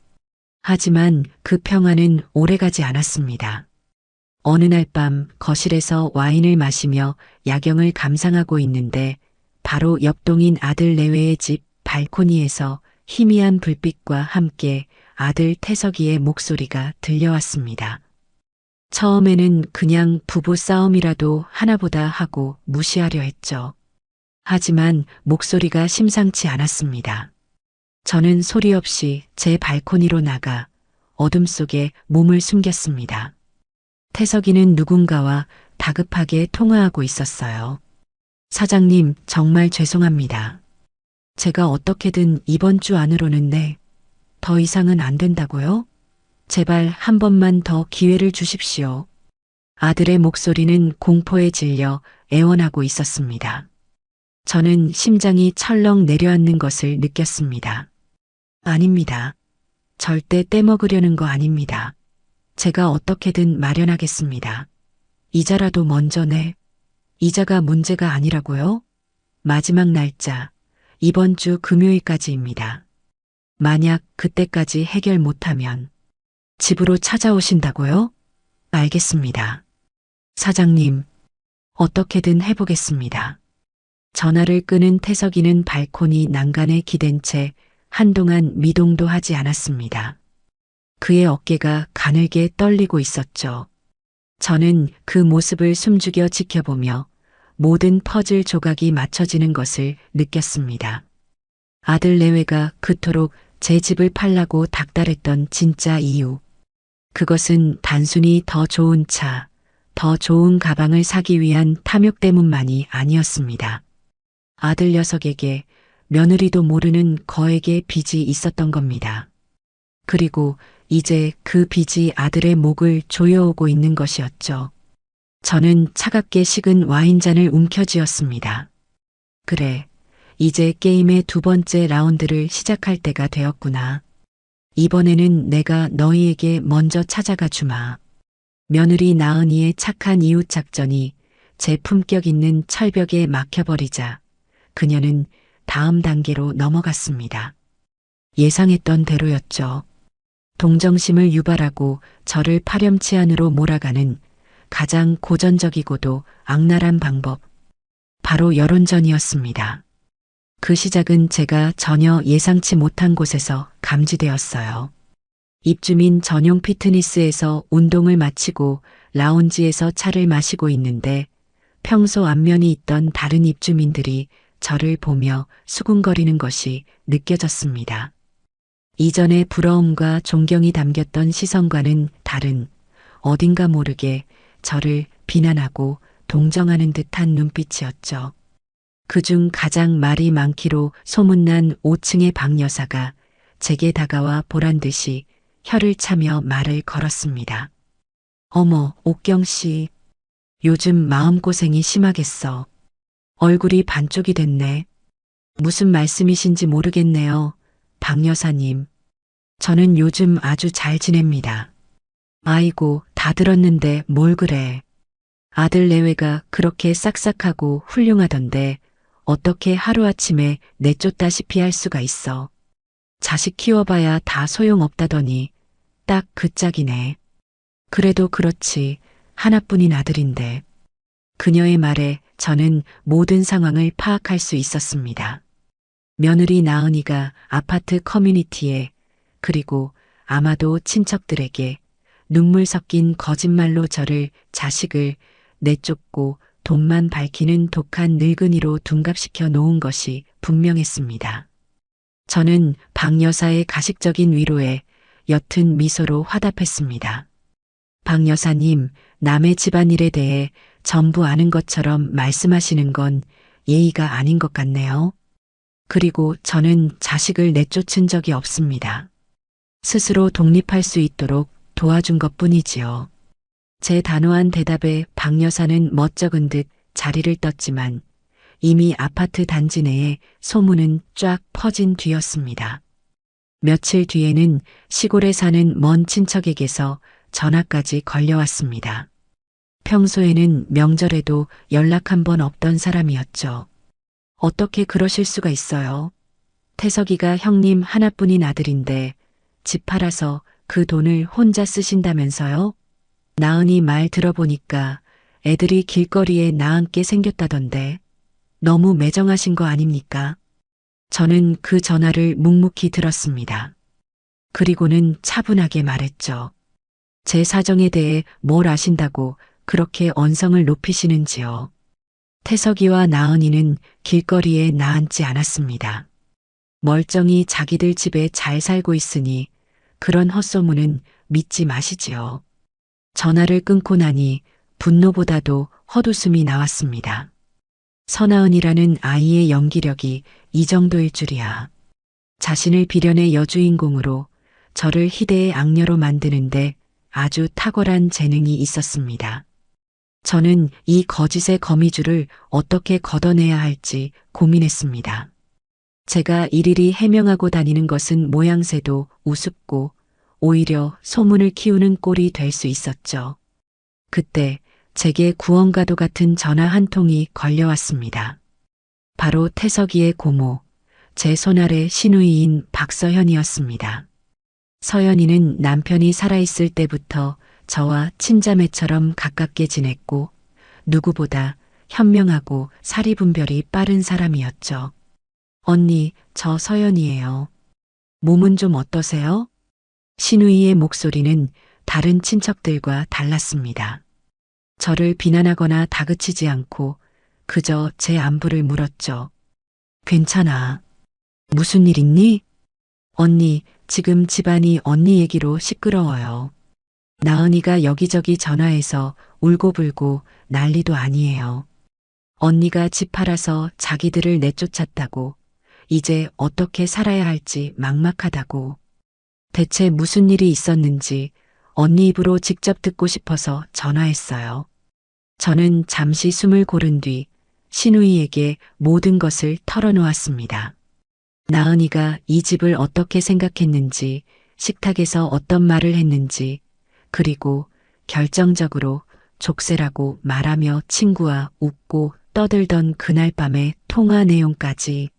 하지만 그 평화는 오래가지 않았습니다. 어느 날 밤 거실에서 와인을 마시며 야경을 감상하고 있는데 바로 옆동인 아들 내외의 집 발코니에서 희미한 불빛과 함께 아들 태석이의 목소리가 들려왔습니다. 처음에는 그냥 부부 싸움이라도 하나보다 하고 무시하려 했죠. 하지만 목소리가 심상치 않았습니다. 저는 소리 없이 제 발코니로 나가 어둠 속에 몸을 숨겼습니다. 태석이는 누군가와 다급하게 통화하고 있었어요. 사장님, 정말 죄송합니다. 제가 어떻게든 이번 주 안으로는 더 이상은 안 된다고요? 제발 한 번만 더 기회를 주십시오. 아들의 목소리는 공포에 질려 애원하고 있었습니다. 저는 심장이 철렁 내려앉는 것을 느꼈습니다. 아닙니다. 절대 떼먹으려는 거 아닙니다. 제가 어떻게든 마련하겠습니다. 이자라도 먼저 이자가 문제가 아니라고요? 마지막 날짜, 이번 주 금요일까지입니다. 만약 그때까지 해결 못하면 집으로 찾아오신다고요? 알겠습니다. 사장님, 어떻게든 해보겠습니다. 전화를 끊은 태석이는 발코니 난간에 기댄 채 한동안 미동도 하지 않았습니다. 그의 어깨가 가늘게 떨리고 있었죠. 저는 그 모습을 숨죽여 지켜보며 모든 퍼즐 조각이 맞춰지는 것을 느꼈습니다. 아들 내외가 그토록 제 집을 팔라고 닥달했던 진짜 이유. 그것은 단순히 더 좋은 차, 더 좋은 가방을 사기 위한 탐욕 때문만이 아니었습니다. 아들 녀석에게 며느리도 모르는 거액의 빚이 있었던 겁니다. 그리고 이제 그 빚이 아들의 목을 조여오고 있는 것이었죠. 저는 차갑게 식은 와인잔을 움켜쥐었습니다. 그래, 이제 게임의 두 번째 라운드를 시작할 때가 되었구나. 이번에는 내가 너희에게 먼저 찾아가 주마. 며느리 나은이의 착한 이웃 작전이 제 품격 있는 철벽에 막혀버리자 그녀는 다음 단계로 넘어갔습니다. 예상했던 대로였죠. 동정심을 유발하고 저를 파렴치 안으로 몰아가는 가장 고전적이고도 악랄한 방법. 바로 여론전이었습니다. 그 시작은 제가 전혀 예상치 못한 곳에서 감지되었어요. 입주민 전용 피트니스에서 운동을 마치고 라운지에서 차를 마시고 있는데 평소 안면이 있던 다른 입주민들이 저를 보며 수군거리는 것이 느껴졌습니다. 이전의 부러움과 존경이 담겼던 시선과는 다른 어딘가 모르게 저를 비난하고 동정하는 듯한 눈빛이었죠. 그중 가장 말이 많기로 소문난 5층의 박 여사가 제게 다가와 보란 듯이 혀를 차며 말을 걸었습니다. 어머, 옥경 씨. 요즘 마음고생이 심하겠어. 얼굴이 반쪽이 됐네. 무슨 말씀이신지 모르겠네요. 박 여사님. 저는 요즘 아주 잘 지냅니다. 아이고, 다 들었는데 뭘 그래. 아들 내외가 그렇게 싹싹하고 훌륭하던데 어떻게 하루아침에 내쫓다시피 할 수가 있어. 자식 키워봐야 다 소용없다더니 딱 그 짝이네. 그래도 그렇지, 하나뿐인 아들인데. 그녀의 말에 저는 모든 상황을 파악할 수 있었습니다. 며느리 나은이가 아파트 커뮤니티에 그리고 아마도 친척들에게 눈물 섞인 거짓말로 저를 자식을 내쫓고 돈만 밝히는 독한 늙은이로 둔갑시켜 놓은 것이 분명했습니다. 저는 박 여사의 가식적인 위로에 옅은 미소로 화답했습니다. 박 여사님, 남의 집안일에 대해 전부 아는 것처럼 말씀하시는 건 예의가 아닌 것 같네요. 그리고 저는 자식을 내쫓은 적이 없습니다. 스스로 독립할 수 있도록 도와준 것뿐이지요. 제 단호한 대답에 박 여사는 멋쩍은 듯 자리를 떴지만 이미 아파트 단지 내에 소문은 쫙 퍼진 뒤였습니다. 며칠 뒤에는 시골에 사는 먼 친척에게서 전화까지 걸려왔습니다. 평소에는 명절에도 연락 한 번 없던 사람이었죠. 어떻게 그러실 수가 있어요? 태석이가 형님 하나뿐인 아들인데 집 팔아서 그 돈을 혼자 쓰신다면서요? 나은이 말 들어보니까 애들이 길거리에 나앉게 생겼다던데 너무 매정하신 거 아닙니까? 저는 그 전화를 묵묵히 들었습니다. 그리고는 차분하게 말했죠. 제 사정에 대해 뭘 아신다고 그렇게 언성을 높이시는지요. 태석이와 나은이는 길거리에 나앉지 않았습니다. 멀쩡히 자기들 집에 잘 살고 있으니 그런 헛소문은 믿지 마시지요. 전화를 끊고 나니 분노보다도 헛웃음이 나왔습니다. 서나은이라는 아이의 연기력이 이 정도일 줄이야. 자신을 비련의 여주인공으로 저를 희대의 악녀로 만드는데 아주 탁월한 재능이 있었습니다. 저는 이 거짓의 거미줄을 어떻게 걷어내야 할지 고민했습니다. 제가 일일이 해명하고 다니는 것은 모양새도 우습고 오히려 소문을 키우는 꼴이 될 수 있었죠. 그때 제게 구원과도 같은 전화 한 통이 걸려왔습니다. 바로 태석이의 고모, 제 손아래 시누이인 박서현이었습니다. 서연이는 남편이 살아있을 때부터 저와 친자매처럼 가깝게 지냈고 누구보다 현명하고 사리분별이 빠른 사람이었죠. 언니, 저 서연이에요. 몸은 좀 어떠세요? 시누이의 목소리는 다른 친척들과 달랐습니다. 저를 비난하거나 다그치지 않고 그저 제 안부를 물었죠. 괜찮아. 무슨 일 있니? 언니, 지금 집안이 언니 얘기로 시끄러워요. 나은이가 여기저기 전화해서 울고불고 난리도 아니에요. 언니가 집 팔아서 자기들을 내쫓았다고, 이제 어떻게 살아야 할지 막막하다고. 대체 무슨 일이 있었는지 언니 입으로 직접 듣고 싶어서 전화했어요. 저는 잠시 숨을 고른 뒤 시누이에게 모든 것을 털어놓았습니다. 나은이가 이 집을 어떻게 생각했는지, 식탁에서 어떤 말을 했는지, 그리고 결정적으로 족쇄라고 말하며 친구와 웃고 떠들던 그날 밤의 통화 내용까지.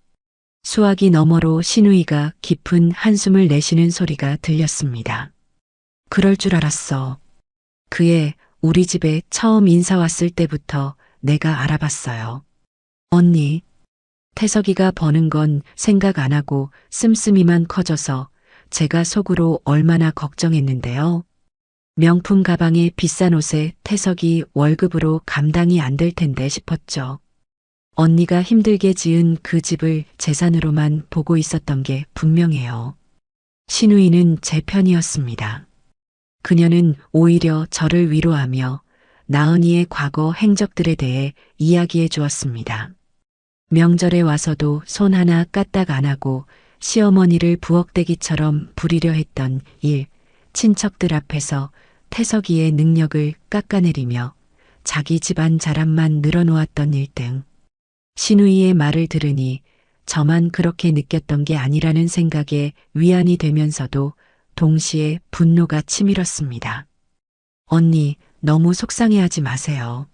수화기 너머로 시누이가 깊은 한숨을 내쉬는 소리가 들렸습니다. 그럴 줄 알았어. 그애 우리 집에 처음 인사 왔을 때부터 내가 알아봤어요. 언니, 태석이가 버는 건 생각 안 하고 씀씀이만 커져서 제가 속으로 얼마나 걱정했는데요. 명품 가방에 비싼 옷에 태석이 월급으로 감당이 안 될 텐데 싶었죠. 언니가 힘들게 지은 그 집을 재산으로만 보고 있었던 게 분명해요. 시누이는 제 편이었습니다. 그녀는 오히려 저를 위로하며 나은이의 과거 행적들에 대해 이야기해 주었습니다. 명절에 와서도 손 하나 까딱 안 하고 시어머니를 부엌대기처럼 부리려 했던 일, 친척들 앞에서 태석이의 능력을 깎아내리며 자기 집안 자랑만 늘어놓았던 일 등. 시누이의 말을 들으니 저만 그렇게 느꼈던 게 아니라는 생각에 위안이 되면서도 동시에 분노가 치밀었습니다. 언니, 너무 속상해하지 마세요.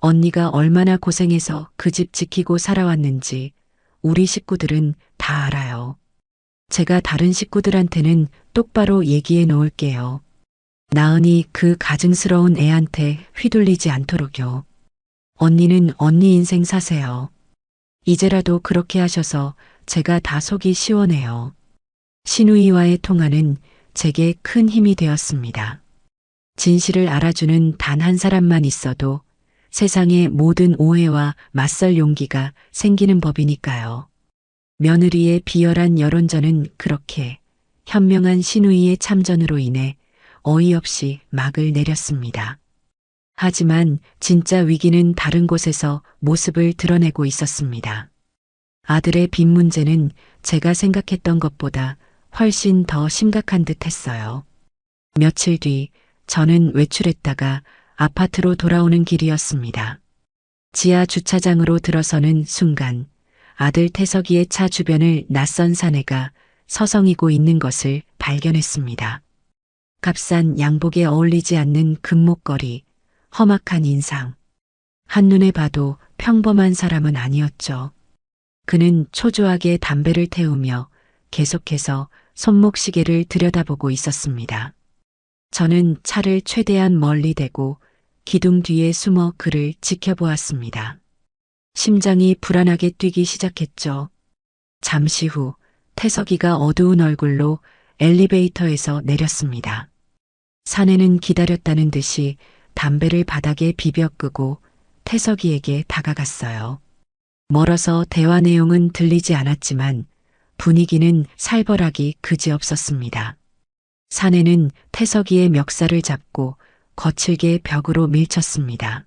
언니가 얼마나 고생해서 그 집 지키고 살아왔는지 우리 식구들은 다 알아요. 제가 다른 식구들한테는 똑바로 얘기해 놓을게요. 나은이 그 가증스러운 애한테 휘둘리지 않도록요. 언니는 언니 인생 사세요. 이제라도 그렇게 하셔서 제가 다 속이 시원해요. 시누이와의 통화는 제게 큰 힘이 되었습니다. 진실을 알아주는 단 한 사람만 있어도 세상의 모든 오해와 맞설 용기가 생기는 법이니까요. 며느리의 비열한 여론전은 그렇게 현명한 시누이의 참전으로 인해 어이없이 막을 내렸습니다. 하지만 진짜 위기는 다른 곳에서 모습을 드러내고 있었습니다. 아들의 빚 문제는 제가 생각했던 것보다 훨씬 더 심각한 듯 했어요. 며칠 뒤 저는 외출했다가 아파트로 돌아오는 길이었습니다. 지하 주차장으로 들어서는 순간 아들 태석이의 차 주변을 낯선 사내가 서성이고 있는 것을 발견했습니다. 값싼 양복에 어울리지 않는 금목걸이, 험악한 인상. 한눈에 봐도 평범한 사람은 아니었죠. 그는 초조하게 담배를 태우며 계속해서 손목시계를 들여다보고 있었습니다. 저는 차를 최대한 멀리 대고 기둥 뒤에 숨어 그를 지켜보았습니다. 심장이 불안하게 뛰기 시작했죠. 잠시 후 태석이가 어두운 얼굴로 엘리베이터에서 내렸습니다. 사내는 기다렸다는 듯이 담배를 바닥에 비벼 끄고 태석이에게 다가갔어요. 멀어서 대화 내용은 들리지 않았지만 분위기는 살벌하기 그지없었습니다. 사내는 태석이의 멱살을 잡고 거칠게 벽으로 밀쳤습니다.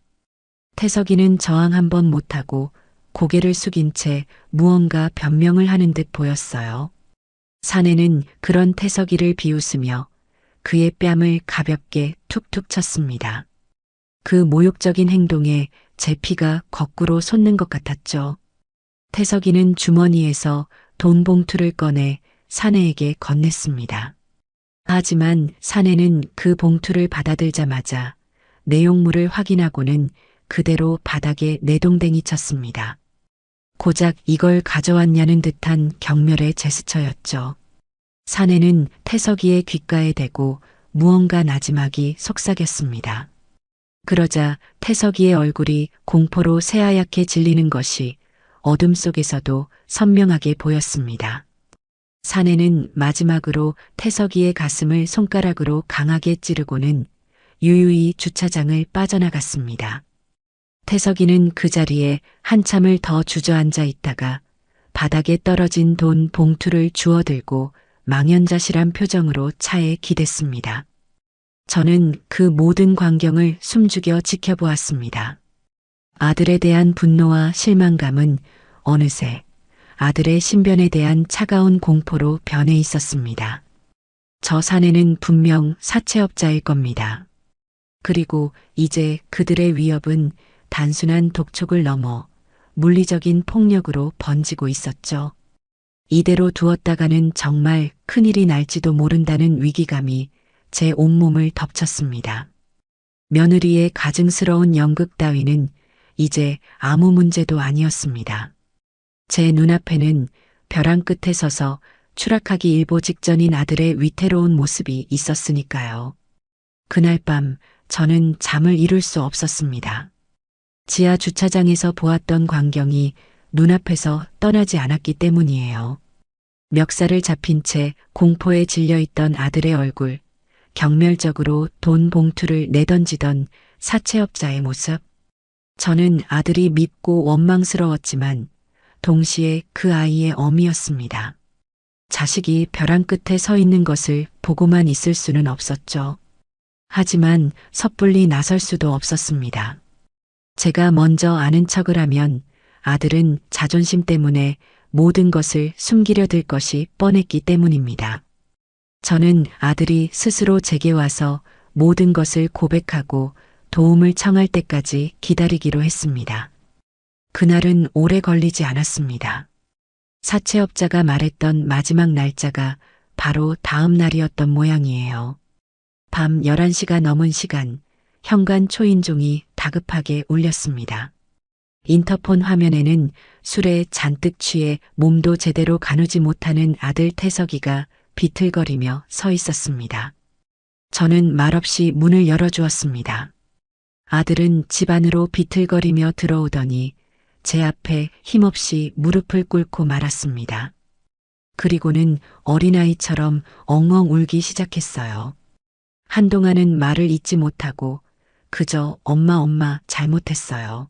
태석이는 저항 한 번 못하고 고개를 숙인 채 무언가 변명을 하는 듯 보였어요. 사내는 그런 태석이를 비웃으며 그의 뺨을 가볍게 툭툭 쳤습니다. 그 모욕적인 행동에 제 피가 거꾸로 솟는 것 같았죠. 태석이는 주머니에서 돈 봉투를 꺼내 사내에게 건넸습니다. 하지만 사내는 그 봉투를 받아들자마자 내용물을 확인하고는 그대로 바닥에 내동댕이 쳤습니다. 고작 이걸 가져왔냐는 듯한 경멸의 제스처였죠. 사내는 태석이의 귓가에 대고 무언가 나지막이 속삭였습니다. 그러자 태석이의 얼굴이 공포로 새하얗게 질리는 것이 어둠 속에서도 선명하게 보였습니다. 사내는 마지막으로 태석이의 가슴을 손가락으로 강하게 찌르고는 유유히 주차장을 빠져나갔습니다. 태석이는 그 자리에 한참을 더 주저앉아 있다가 바닥에 떨어진 돈 봉투를 주워들고 망연자실한 표정으로 차에 기댔습니다. 저는 그 모든 광경을 숨죽여 지켜보았습니다. 아들에 대한 분노와 실망감은 어느새 아들의 신변에 대한 차가운 공포로 변해 있었습니다. 저 사내는 분명 사채업자일 겁니다. 그리고 이제 그들의 위협은 단순한 독촉을 넘어 물리적인 폭력으로 번지고 있었죠. 이대로 두었다가는 정말 큰일이 날지도 모른다는 위기감이 제 온몸을 덮쳤습니다. 며느리의 가증스러운 연극 따위는 이제 아무 문제도 아니었습니다. 제 눈앞에는 벼랑 끝에 서서 추락하기 일보 직전인 아들의 위태로운 모습이 있었으니까요. 그날 밤 저는 잠을 이룰 수 없었습니다. 지하 주차장에서 보았던 광경이 눈앞에서 떠나지 않았기 때문이에요. 멱살을 잡힌 채 공포에 질려있던 아들의 얼굴, 경멸적으로 돈 봉투를 내던지던 사채업자의 모습. 저는 아들이 밉고 원망스러웠지만 동시에 그 아이의 어미였습니다. 자식이 벼랑 끝에 서 있는 것을 보고만 있을 수는 없었죠. 하지만 섣불리 나설 수도 없었습니다. 제가 먼저 아는 척을 하면 아들은 자존심 때문에 모든 것을 숨기려 들 것이 뻔했기 때문입니다. 저는 아들이 스스로 제게 와서 모든 것을 고백하고 도움을 청할 때까지 기다리기로 했습니다. 그날은 오래 걸리지 않았습니다. 사채업자가 말했던 마지막 날짜가 바로 다음 날이었던 모양이에요. 밤 11시가 넘은 시간, 현관 초인종이 다급하게 울렸습니다. 인터폰 화면에는 술에 잔뜩 취해 몸도 제대로 가누지 못하는 아들 태석이가 비틀거리며 서 있었습니다. 저는 말없이 문을 열어주었습니다. 아들은 집 안으로 비틀거리며 들어오더니 제 앞에 힘없이 무릎을 꿇고 말았습니다. 그리고는 어린아이처럼 엉엉 울기 시작했어요. 한동안은 말을 잇지 못하고 그저 엄마 잘못했어요.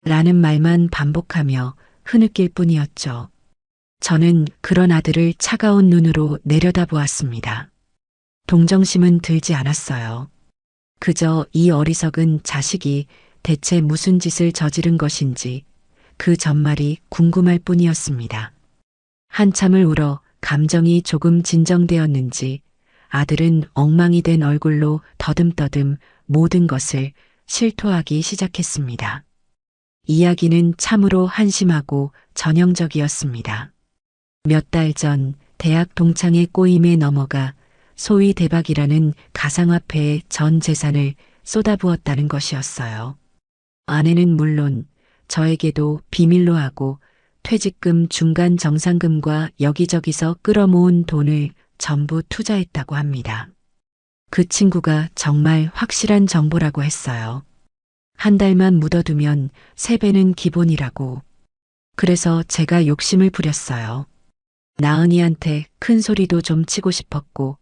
라는 말만 반복하며 흐느낄 뿐이었죠. 저는 그런 아들을 차가운 눈으로 내려다보았습니다. 동정심은 들지 않았어요. 그저 이 어리석은 자식이 대체 무슨 짓을 저지른 것인지 그 전말이 궁금할 뿐이었습니다. 한참을 울어 감정이 조금 진정되었는지 아들은 엉망이 된 얼굴로 더듬더듬 모든 것을 실토하기 시작했습니다. 이야기는 참으로 한심하고 전형적이었습니다. 몇 달 전 대학 동창의 꼬임에 넘어가 소위 대박이라는 가상화폐에 전 재산을 쏟아부었다는 것이었어요. 아내는 물론 저에게도 비밀로 하고 퇴직금 중간 정산금과 여기저기서 끌어모은 돈을 전부 투자했다고 합니다. 그 친구가 정말 확실한 정보라고 했어요. 한 달만 묻어두면 3배는 기본이라고. 그래서 제가 욕심을 부렸어요. 나은이한테 큰 소리도 좀 치고 싶었고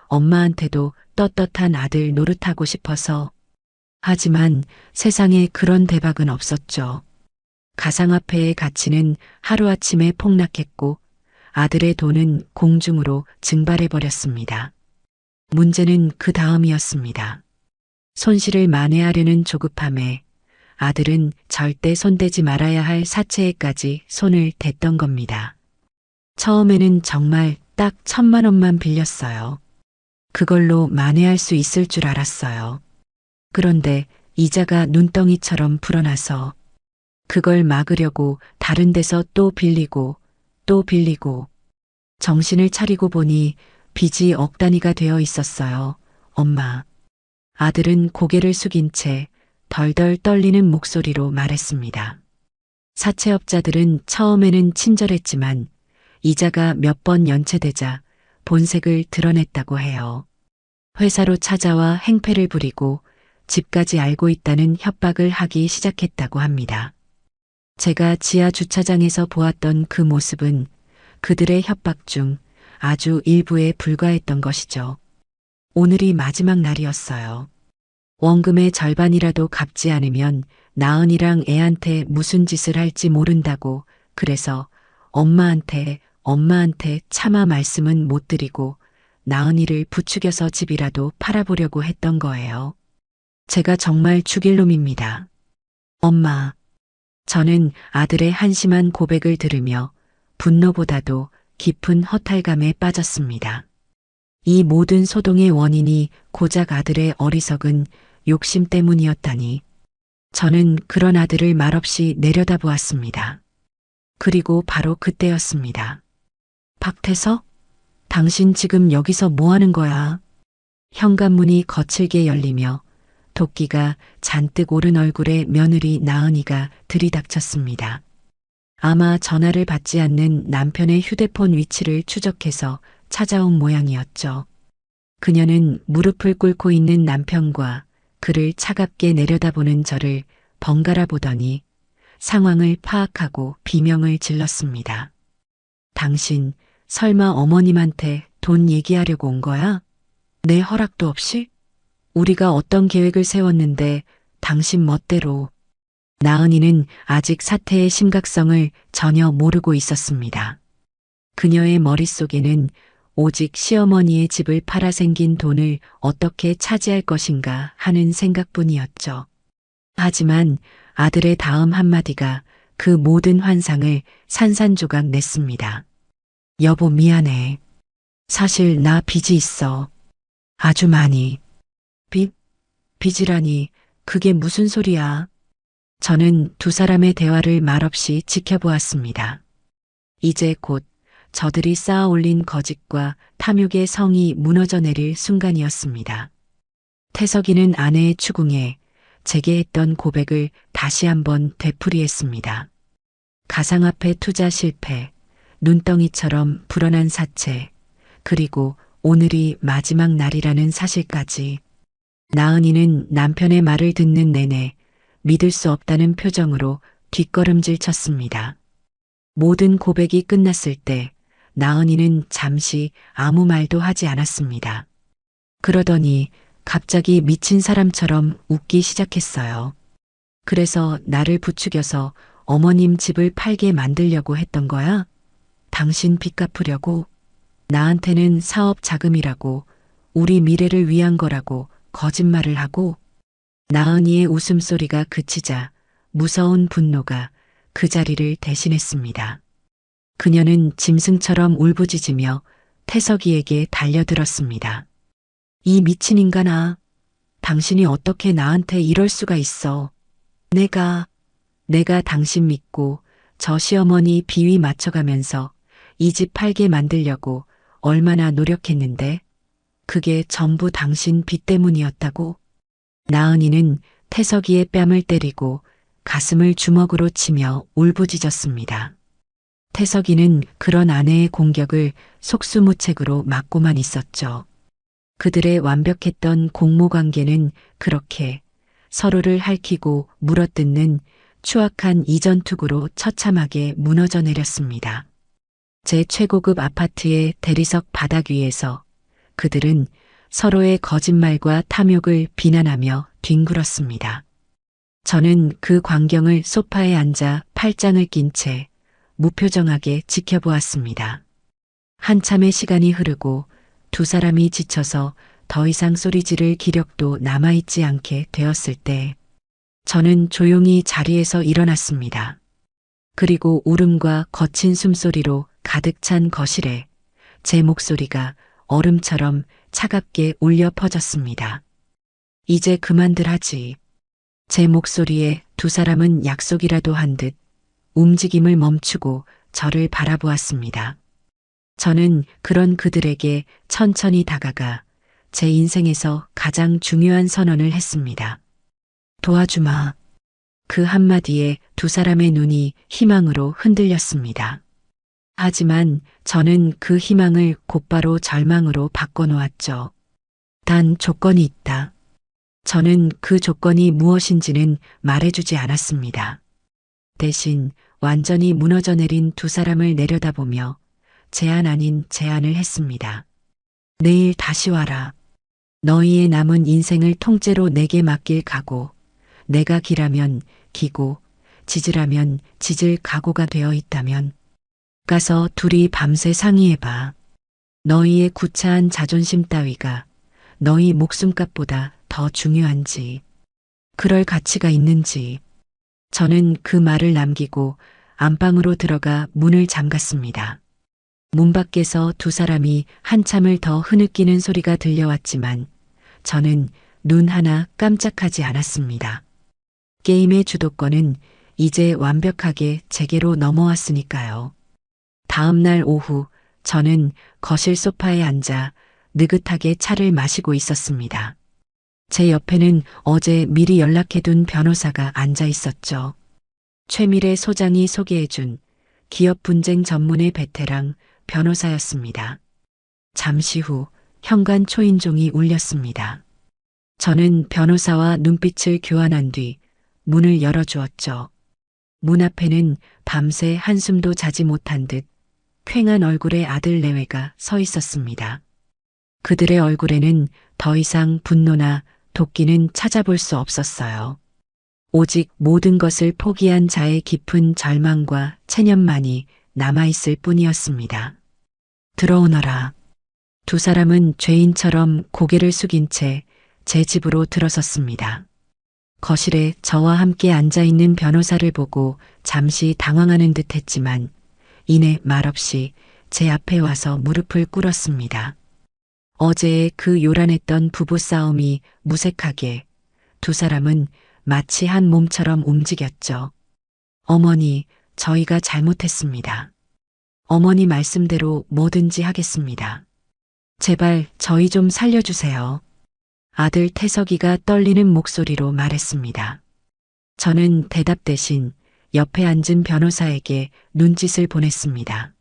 엄마한테도 떳떳한 아들 노릇하고 싶어서. 하지만 세상에 그런 대박은 없었죠. 가상화폐의 가치는 하루아침에 폭락했고 아들의 돈은 공중으로 증발해버렸습니다. 문제는 그 다음이었습니다. 손실을 만회하려는 조급함에 아들은 절대 손대지 말아야 할 사채에까지 손을 댔던 겁니다. 처음에는 정말 딱 1,000만 원만 빌렸어요. 그걸로 만회할 수 있을 줄 알았어요. 그런데 이자가 눈덩이처럼 불어나서 그걸 막으려고 다른 데서 또 빌리고 또 빌리고 정신을 차리고 보니 빚이 억 단위가 되어 있었어요. 엄마. 아들은 고개를 숙인 채 덜덜 떨리는 목소리로 말했습니다. 사채업자들은 처음에는 친절했지만 이자가 몇 번 연체되자 본색을 드러냈다고 해요. 회사로 찾아와 행패를 부리고 집까지 알고 있다는 협박을 하기 시작했다고 합니다. 제가 지하 주차장에서 보았던 그 모습은 그들의 협박 중 아주 일부에 불과했던 것이죠. 오늘이 마지막 날이었어요. 원금의 절반이라도 갚지 않으면 나은이랑 애한테 무슨 짓을 할지 모른다고. 그래서 엄마한테 차마 말씀은 못 드리고 나은이를 부추겨서 집이라도 팔아보려고 했던 거예요. 제가 정말 죽일 놈입니다. 엄마. 저는 아들의 한심한 고백을 들으며 분노보다도 깊은 허탈감에 빠졌습니다. 이 모든 소동의 원인이 고작 아들의 어리석은 욕심 때문이었다니. 저는 그런 아들을 말없이 내려다보았습니다. 그리고 바로 그때였습니다. 박태석? 당신 지금 여기서 뭐 하는 거야? 현관문이 거칠게 열리며 도끼가 잔뜩 오른 얼굴에 며느리 나은이가 들이닥쳤습니다. 아마 전화를 받지 않는 남편의 휴대폰 위치를 추적해서 찾아온 모양이었죠. 그녀는 무릎을 꿇고 있는 남편과 그를 차갑게 내려다보는 저를 번갈아 보더니 상황을 파악하고 비명을 질렀습니다. 당신 설마 어머님한테 돈 얘기하려고 온 거야? 내 허락도 없이? 우리가 어떤 계획을 세웠는데 당신 멋대로. 나은이는 아직 사태의 심각성을 전혀 모르고 있었습니다. 그녀의 머릿속에는 오직 시어머니의 집을 팔아 생긴 돈을 어떻게 차지할 것인가 하는 생각뿐이었죠. 하지만 아들의 다음 한마디가 그 모든 환상을 산산조각 냈습니다. 여보 미안해. 사실 나 빚이 있어. 아주 많이. 빚이라니 그게 무슨 소리야? 저는 두 사람의 대화를 말없이 지켜보았습니다. 이제 곧 저들이 쌓아 올린 거짓과 탐욕의 성이 무너져 내릴 순간이었습니다. 태석이는 아내의 추궁에 제게 했던 고백을 다시 한번 되풀이했습니다. 가상화폐 투자 실패, 눈덩이처럼 불어난 사채, 그리고 오늘이 마지막 날이라는 사실까지. 나은이는 남편의 말을 듣는 내내 믿을 수 없다는 표정으로 뒷걸음질 쳤습니다. 모든 고백이 끝났을 때 나은이는 잠시 아무 말도 하지 않았습니다. 그러더니 갑자기 미친 사람처럼 웃기 시작했어요. 그래서 나를 부추겨서 어머님 집을 팔게 만들려고 했던 거야? 당신 빚 갚으려고? 나한테는 사업 자금이라고, 우리 미래를 위한 거라고 거짓말을 하고. 나은이의 웃음소리가 그치자 무서운 분노가 그 자리를 대신했습니다. 그녀는 짐승처럼 울부짖으며 태석이에게 달려들었습니다. 이 미친 인간아, 당신이 어떻게 나한테 이럴 수가 있어. 내가 당신 믿고 저 시어머니 비위 맞춰가면서 이 집 팔게 만들려고 얼마나 노력했는데 그게 전부 당신 빚 때문이었다고? 나은이는 태석이의 뺨을 때리고 가슴을 주먹으로 치며 울부짖었습니다. 태석이는 그런 아내의 공격을 속수무책으로 막고만 있었죠. 그들의 완벽했던 공모관계는 그렇게 서로를 핥히고 물어뜯는 추악한 이전투구로 처참하게 무너져 내렸습니다. 제 최고급 아파트의 대리석 바닥 위에서 그들은 서로의 거짓말과 탐욕을 비난하며 뒹굴었습니다. 저는 그 광경을 소파에 앉아 팔짱을 낀 채 무표정하게 지켜보았습니다. 한참의 시간이 흐르고 두 사람이 지쳐서 더 이상 소리 지를 기력도 남아있지 않게 되었을 때 저는 조용히 자리에서 일어났습니다. 그리고 울음과 거친 숨소리로 가득 찬 거실에 제 목소리가 얼음처럼 차갑게 울려 퍼졌습니다. 이제 그만들 하지. 제 목소리에 두 사람은 약속이라도 한 듯 움직임을 멈추고 저를 바라보았습니다. 저는 그런 그들에게 천천히 다가가 제 인생에서 가장 중요한 선언을 했습니다. 도와주마. 그 한마디에 두 사람의 눈이 희망으로 흔들렸습니다. 하지만 저는 그 희망을 곧바로 절망으로 바꿔놓았죠. 단 조건이 있다. 저는 그 조건이 무엇인지는 말해주지 않았습니다. 대신 완전히 무너져 내린 두 사람을 내려다보며 제안 아닌 제안을 했습니다. 내일 다시 와라. 너희의 남은 인생을 통째로 내게 맡길 각오. 내가 기라면 기고 짖으라면 짖을 각오가 되어 있다면 가서 둘이 밤새 상의해봐. 너희의 구차한 자존심 따위가 너희 목숨값보다 더 중요한지, 그럴 가치가 있는지. 저는 그 말을 남기고 안방으로 들어가 문을 잠갔습니다. 문 밖에서 두 사람이 한참을 더 흐느끼는 소리가 들려왔지만 저는 눈 하나 깜짝하지 않았습니다. 게임의 주도권은 이제 완벽하게 제게로 넘어왔으니까요. 다음 날 오후 저는 거실 소파에 앉아 느긋하게 차를 마시고 있었습니다. 제 옆에는 어제 미리 연락해둔 변호사가 앉아 있었죠. 최미래 소장이 소개해준 기업 분쟁 전문의 베테랑 변호사였습니다. 잠시 후 현관 초인종이 울렸습니다. 저는 변호사와 눈빛을 교환한 뒤 문을 열어주었죠. 문 앞에는 밤새 한숨도 자지 못한 듯 퀭한 얼굴의 아들 내외가 서 있었습니다. 그들의 얼굴에는 더 이상 분노나 도끼는 찾아볼 수 없었어요. 오직 모든 것을 포기한 자의 깊은 절망과 체념만이 남아있을 뿐이었습니다. 들어오너라. 두 사람은 죄인처럼 고개를 숙인 채 제 집으로 들어섰습니다. 거실에 저와 함께 앉아있는 변호사를 보고 잠시 당황하는 듯 했지만 이내 말없이 제 앞에 와서 무릎을 꿇었습니다. 어제의 그 요란했던 부부싸움이 무색하게 두 사람은 마치 한 몸처럼 움직였죠. 어머니, 저희가 잘못했습니다. 어머니 말씀대로 뭐든지 하겠습니다. 제발 저희 좀 살려주세요. 아들 태석이가 떨리는 목소리로 말했습니다. 저는 대답 대신 옆에 앉은 변호사에게 눈짓을 보냈습니다.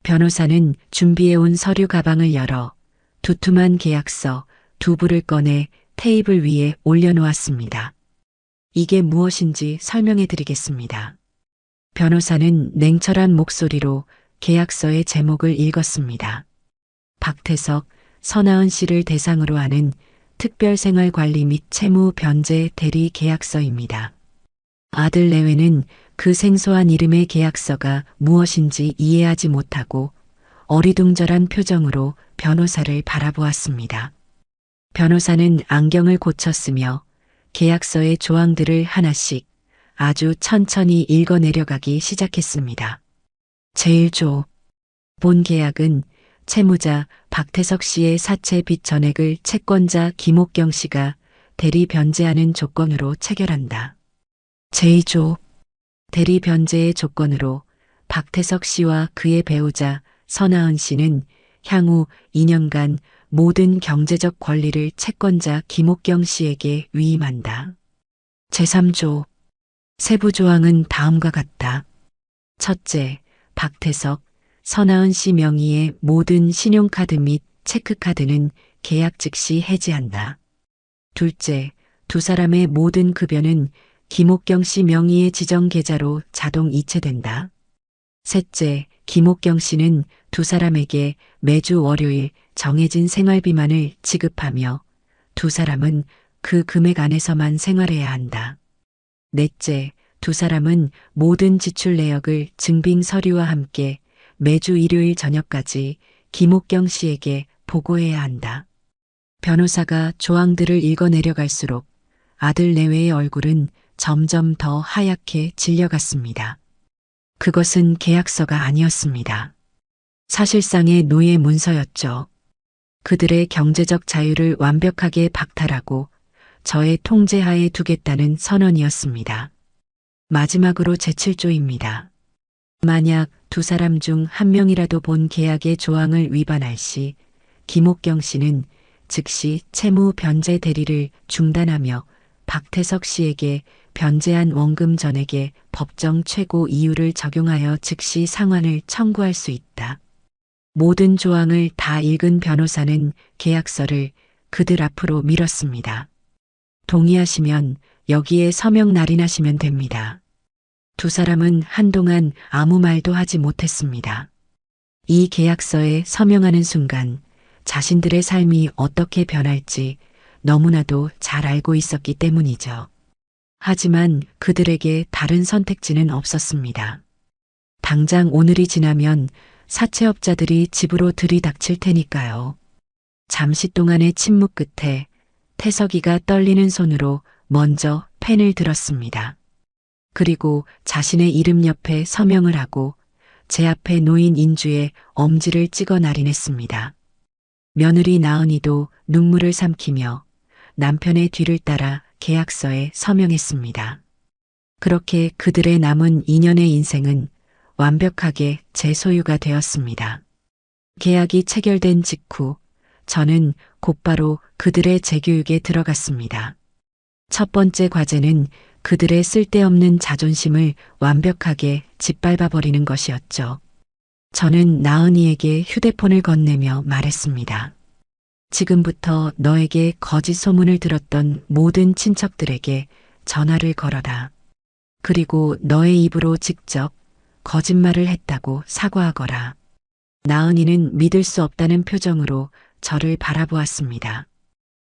변호사는 준비해온 서류 가방을 열어 두툼한 계약서 두 부를 꺼내 테이블 위에 올려놓았습니다. 이게 무엇인지 설명해 드리겠습니다. 변호사는 냉철한 목소리로 계약서의 제목을 읽었습니다. 박태석, 서나은 씨를 대상으로 하는 특별생활관리 및 채무 변제 대리 계약서입니다. 아들 내외는 그 생소한 이름의 계약서가 무엇인지 이해하지 못하고 어리둥절한 표정으로 변호사를 바라보았습니다. 변호사는 안경을 고쳤으며 계약서의 조항들을 하나씩 아주 천천히 읽어 내려가기 시작했습니다. 제1조. 본 계약은 채무자 박태석 씨의 사채 빚 전액을 채권자 김옥경 씨가 대리 변제하는 조건으로 체결한다. 제2조. 대리 변제의 조건으로 박태석 씨와 그의 배우자 서나은 씨는 향후 2년간 모든 경제적 권리를 채권자 김옥경 씨에게 위임한다. 제3조. 세부 조항은 다음과 같다. 첫째, 박태석, 서나은 씨 명의의 모든 신용카드 및 체크카드는 계약 즉시 해지한다. 둘째, 두 사람의 모든 급여는 김옥경 씨 명의의 지정 계좌로 자동 이체된다. 셋째, 김옥경 씨는 두 사람에게 매주 월요일 정해진 생활비만을 지급하며 두 사람은 그 금액 안에서만 생활해야 한다. 넷째, 두 사람은 모든 지출 내역을 증빙 서류와 함께 매주 일요일 저녁까지 김옥경 씨에게 보고해야 한다. 변호사가 조항들을 읽어 내려갈수록 아들 내외의 얼굴은 점점 더 하얗게 질려갔습니다. 그것은 계약서가 아니었습니다. 사실상의 노예 문서였죠. 그들의 경제적 자유를 완벽하게 박탈하고 저의 통제하에 두겠다는 선언이었습니다. 마지막으로 제7조입니다. 만약 두 사람 중 한 명이라도 본 계약의 조항을 위반할 시 김옥경 씨는 즉시 채무 변제 대리를 중단하며 박태석 씨에게 변제한 원금 전액의 법정 최고 이율을 적용하여 즉시 상환을 청구할 수 있다. 모든 조항을 다 읽은 변호사는 계약서를 그들 앞으로 밀었습니다. 동의하시면 여기에 서명 날인하시면 됩니다. 두 사람은 한동안 아무 말도 하지 못했습니다. 이 계약서에 서명하는 순간 자신들의 삶이 어떻게 변할지 너무나도 잘 알고 있었기 때문이죠. 하지만 그들에게 다른 선택지는 없었습니다. 당장 오늘이 지나면 사채업자들이 집으로 들이닥칠 테니까요. 잠시 동안의 침묵 끝에 태석이가 떨리는 손으로 먼저 펜을 들었습니다. 그리고 자신의 이름 옆에 서명을 하고 제 앞에 놓인 인주에 엄지를 찍어 날인했습니다. 며느리 나은이도 눈물을 삼키며 남편의 뒤를 따라 계약서에 서명했습니다. 그렇게 그들의 남은 2년의 인생은 완벽하게 제 소유가 되었습니다. 계약이 체결된 직후 저는 곧바로 그들의 재교육에 들어갔습니다. 첫 번째 과제는 그들의 쓸데없는 자존심을 완벽하게 짓밟아버리는 것이었죠. 저는 나은이에게 휴대폰을 건네며 말했습니다. 지금부터 너에게 거짓 소문을 들었던 모든 친척들에게 전화를 걸어라. 그리고 너의 입으로 직접 거짓말을 했다고 사과하거라. 나은이는 믿을 수 없다는 표정으로 저를 바라보았습니다.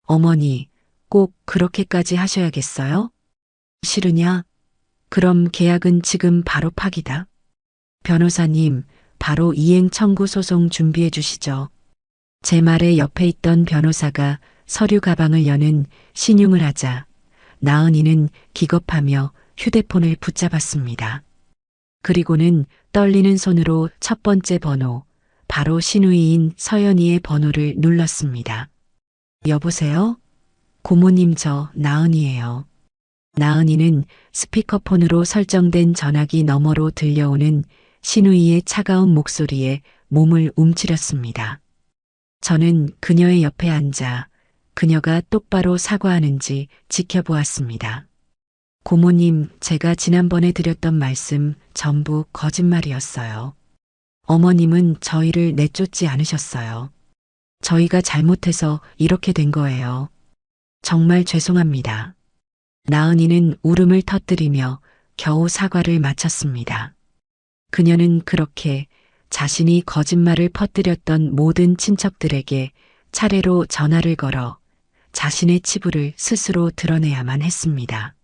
어머니, 꼭 그렇게까지 하셔야겠어요? 싫으냐? 그럼 계약은 지금 바로 파기다. 변호사님, 바로 이행 청구 소송 준비해 주시죠. 제 말에 옆에 있던 변호사가 서류 가방을 여는 신용을 하자 나은이는 기겁하며 휴대폰을 붙잡았습니다. 그리고는 떨리는 손으로 첫 번째 번호, 바로 신우이인 서연이의 번호를 눌렀습니다. 여보세요? 고모님, 저 나은이에요. 나은이는 스피커폰으로 설정된 전화기 너머로 들려오는 신우이의 차가운 목소리에 몸을 움츠렸습니다. 저는 그녀의 옆에 앉아 그녀가 똑바로 사과하는지 지켜보았습니다. 고모님, 제가 지난번에 드렸던 말씀 전부 거짓말이었어요. 어머님은 저희를 내쫓지 않으셨어요. 저희가 잘못해서 이렇게 된 거예요. 정말 죄송합니다. 나은이는 울음을 터뜨리며 겨우 사과를 마쳤습니다. 그녀는 그렇게 자신이 거짓말을 퍼뜨렸던 모든 친척들에게 차례로 전화를 걸어 자신의 치부를 스스로 드러내야만 했습니다.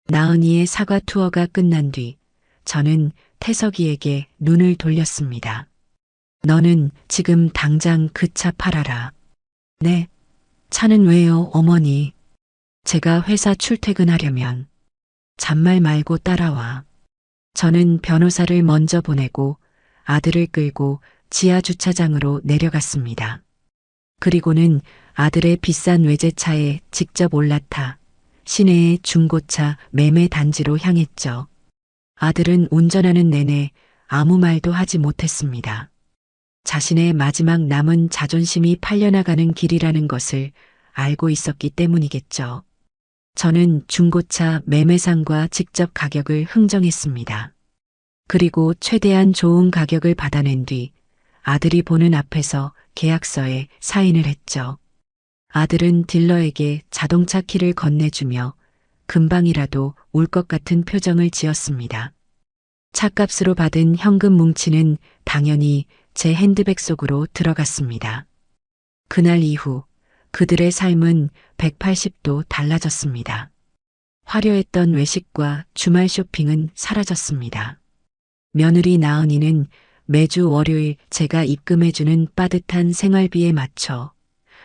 나은이의 사과 투어가 끝난 뒤 저는 태석이에게 눈을 돌렸습니다. 너는 지금 당장 그 차 팔아라. 네? 차는 왜요, 어머니? 제가 회사 출퇴근하려면. 잔말 말고 따라와. 저는 변호사를 먼저 보내고 아들을 끌고 지하 주차장으로 내려갔습니다. 그리고는 아들의 비싼 외제차에 직접 올라타 시내의 중고차 매매 단지로 향했죠. 아들은 운전하는 내내 아무 말도 하지 못했습니다. 자신의 마지막 남은 자존심이 팔려나가는 길이라는 것을 알고 있었기 때문이겠죠. 저는 중고차 매매상과 직접 가격을 흥정했습니다. 그리고 최대한 좋은 가격을 받아낸 뒤 아들이 보는 앞에서 계약서에 사인을 했죠. 아들은 딜러에게 자동차 키를 건네주며 금방이라도 울 것 같은 표정을 지었습니다. 차값으로 받은 현금 뭉치는 당연히 제 핸드백 속으로 들어갔습니다. 그날 이후 그들의 삶은 180도 달라졌습니다. 화려했던 외식과 주말 쇼핑은 사라졌습니다. 며느리 나은이는 매주 월요일 제가 입금해주는 빠듯한 생활비에 맞춰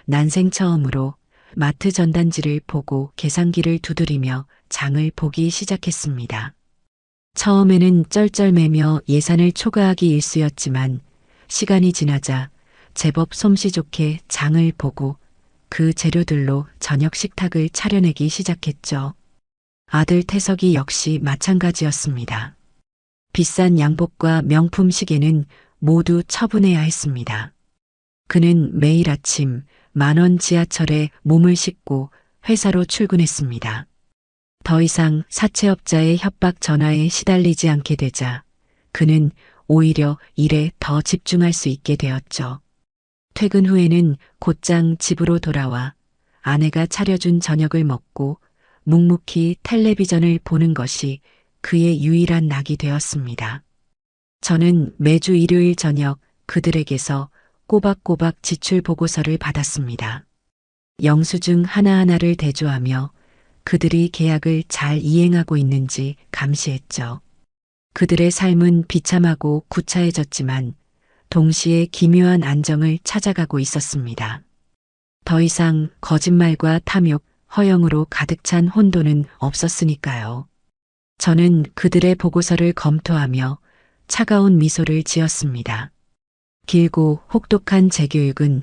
난생 처음으로 마트 전단지를 보고 계산기를 두드리며 장을 보기 시작했습니다. 처음에는 쩔쩔매며 예산을 초과하기 일쑤였지만 시간이 지나자 제법 솜씨 좋게 장을 보고 그 재료들로 저녁 식탁을 차려내기 시작했죠. 아들 태석이 역시 마찬가지였습니다. 비싼 양복과 명품 시계는 모두 처분해야 했습니다. 그는 매일 아침 10,000원 지하철에 몸을 싣고 회사로 출근했습니다. 더 이상 사채업자의 협박 전화에 시달리지 않게 되자 그는 오히려 일에 더 집중할 수 있게 되었죠. 퇴근 후에는 곧장 집으로 돌아와 아내가 차려준 저녁을 먹고 묵묵히 텔레비전을 보는 것이 그의 유일한 낙이 되었습니다. 저는 매주 일요일 저녁 그들에게서 꼬박꼬박 지출 보고서를 받았습니다. 영수증 하나하나를 대조하며 그들이 계약을 잘 이행하고 있는지 감시했죠. 그들의 삶은 비참하고 구차해졌지만 동시에 기묘한 안정을 찾아가고 있었습니다. 더 이상 거짓말과 탐욕, 허영으로 가득 찬 혼돈은 없었으니까요. 저는 그들의 보고서를 검토하며 차가운 미소를 지었습니다. 길고 혹독한 재교육은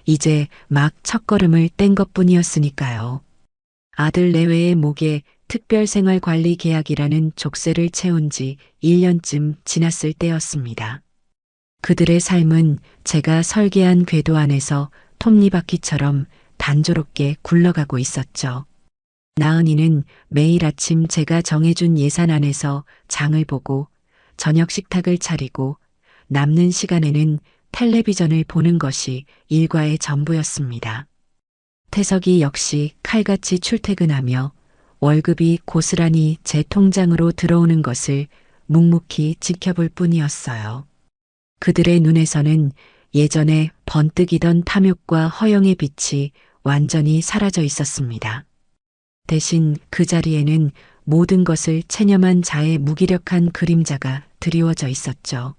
이제 막 첫걸음을 뗀 것뿐이었으니까요. 아들 내외의 목에 특별생활관리 계약이라는 족쇄를 채운 지 1년쯤 지났을 때였습니다. 그들의 삶은 제가 설계한 궤도 안에서 톱니바퀴처럼 단조롭게 굴러가고 있었죠. 나은이는 매일 아침 제가 정해준 예산 안에서 장을 보고 저녁 식탁을 차리고 남는 시간에는 텔레비전을 보는 것이 일과의 전부였습니다. 태석이 역시 칼같이 출퇴근하며 월급이 고스란히 제 통장으로 들어오는 것을 묵묵히 지켜볼 뿐이었어요. 그들의 눈에서는 예전에 번뜩이던 탐욕과 허영의 빛이 완전히 사라져 있었습니다. 대신 그 자리에는 모든 것을 체념한 자의 무기력한 그림자가 드리워져 있었죠.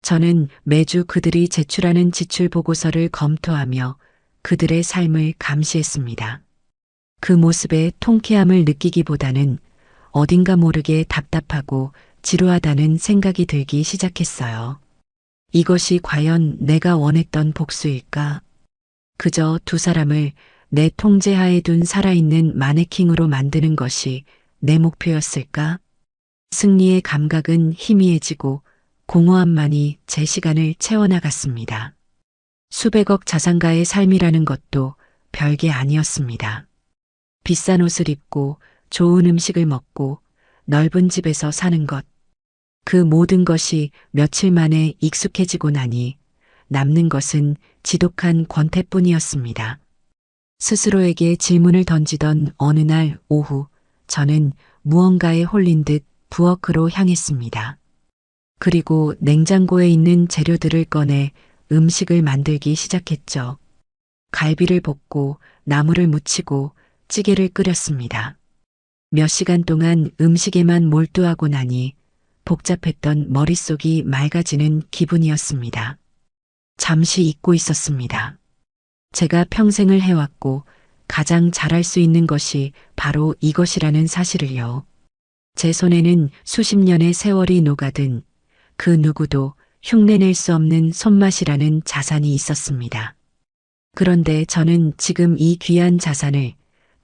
저는 매주 그들이 제출하는 지출 보고서를 검토하며 그들의 삶을 감시했습니다. 그 모습에 통쾌함을 느끼기보다는 어딘가 모르게 답답하고 지루하다는 생각이 들기 시작했어요. 이것이 과연 내가 원했던 복수일까? 그저 두 사람을 내 통제하에 둔 살아있는 마네킹으로 만드는 것이 내 목표였을까? 승리의 감각은 희미해지고 공허함만이 제 시간을 채워나갔습니다. 수백억 자산가의 삶이라는 것도 별게 아니었습니다. 비싼 옷을 입고 좋은 음식을 먹고 넓은 집에서 사는 것. 그 모든 것이 며칠 만에 익숙해지고 나니 남는 것은 지독한 권태뿐이었습니다. 스스로에게 질문을 던지던 어느 날 오후 저는 무언가에 홀린 듯 부엌으로 향했습니다. 그리고 냉장고에 있는 재료들을 꺼내 음식을 만들기 시작했죠. 갈비를 볶고 나물을 무치고 찌개를 끓였습니다. 몇 시간 동안 음식에만 몰두하고 나니 복잡했던 머릿속이 맑아지는 기분이었습니다. 잠시 잊고 있었습니다. 제가 평생을 해왔고 가장 잘할 수 있는 것이 바로 이것이라는 사실을요. 제 손에는 수십 년의 세월이 녹아든 그 누구도 흉내낼 수 없는 손맛이라는 자산이 있었습니다. 그런데 저는 지금 이 귀한 자산을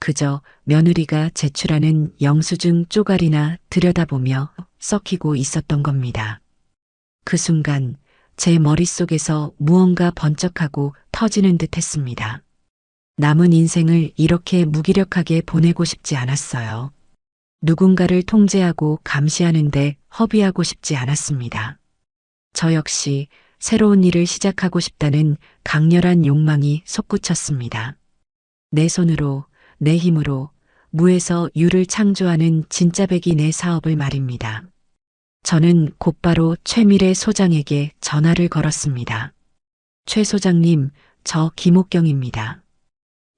그저 며느리가 제출하는 영수증 쪼가리나 들여다보며 썩히고 있었던 겁니다. 그 순간 제 머릿속에서 무언가 번쩍하고 터지는 듯 했습니다. 남은 인생을 이렇게 무기력하게 보내고 싶지 않았어요. 누군가를 통제하고 감시하는데 허비하고 싶지 않았습니다. 저 역시 새로운 일을 시작하고 싶다는 강렬한 욕망이 솟구쳤습니다. 내 손으로, 내 힘으로 무에서 유를 창조하는 진짜배기 내 사업을 말입니다. 저는 곧바로 최미래 소장에게 전화를 걸었습니다. 최 소장님, 저 김옥경입니다.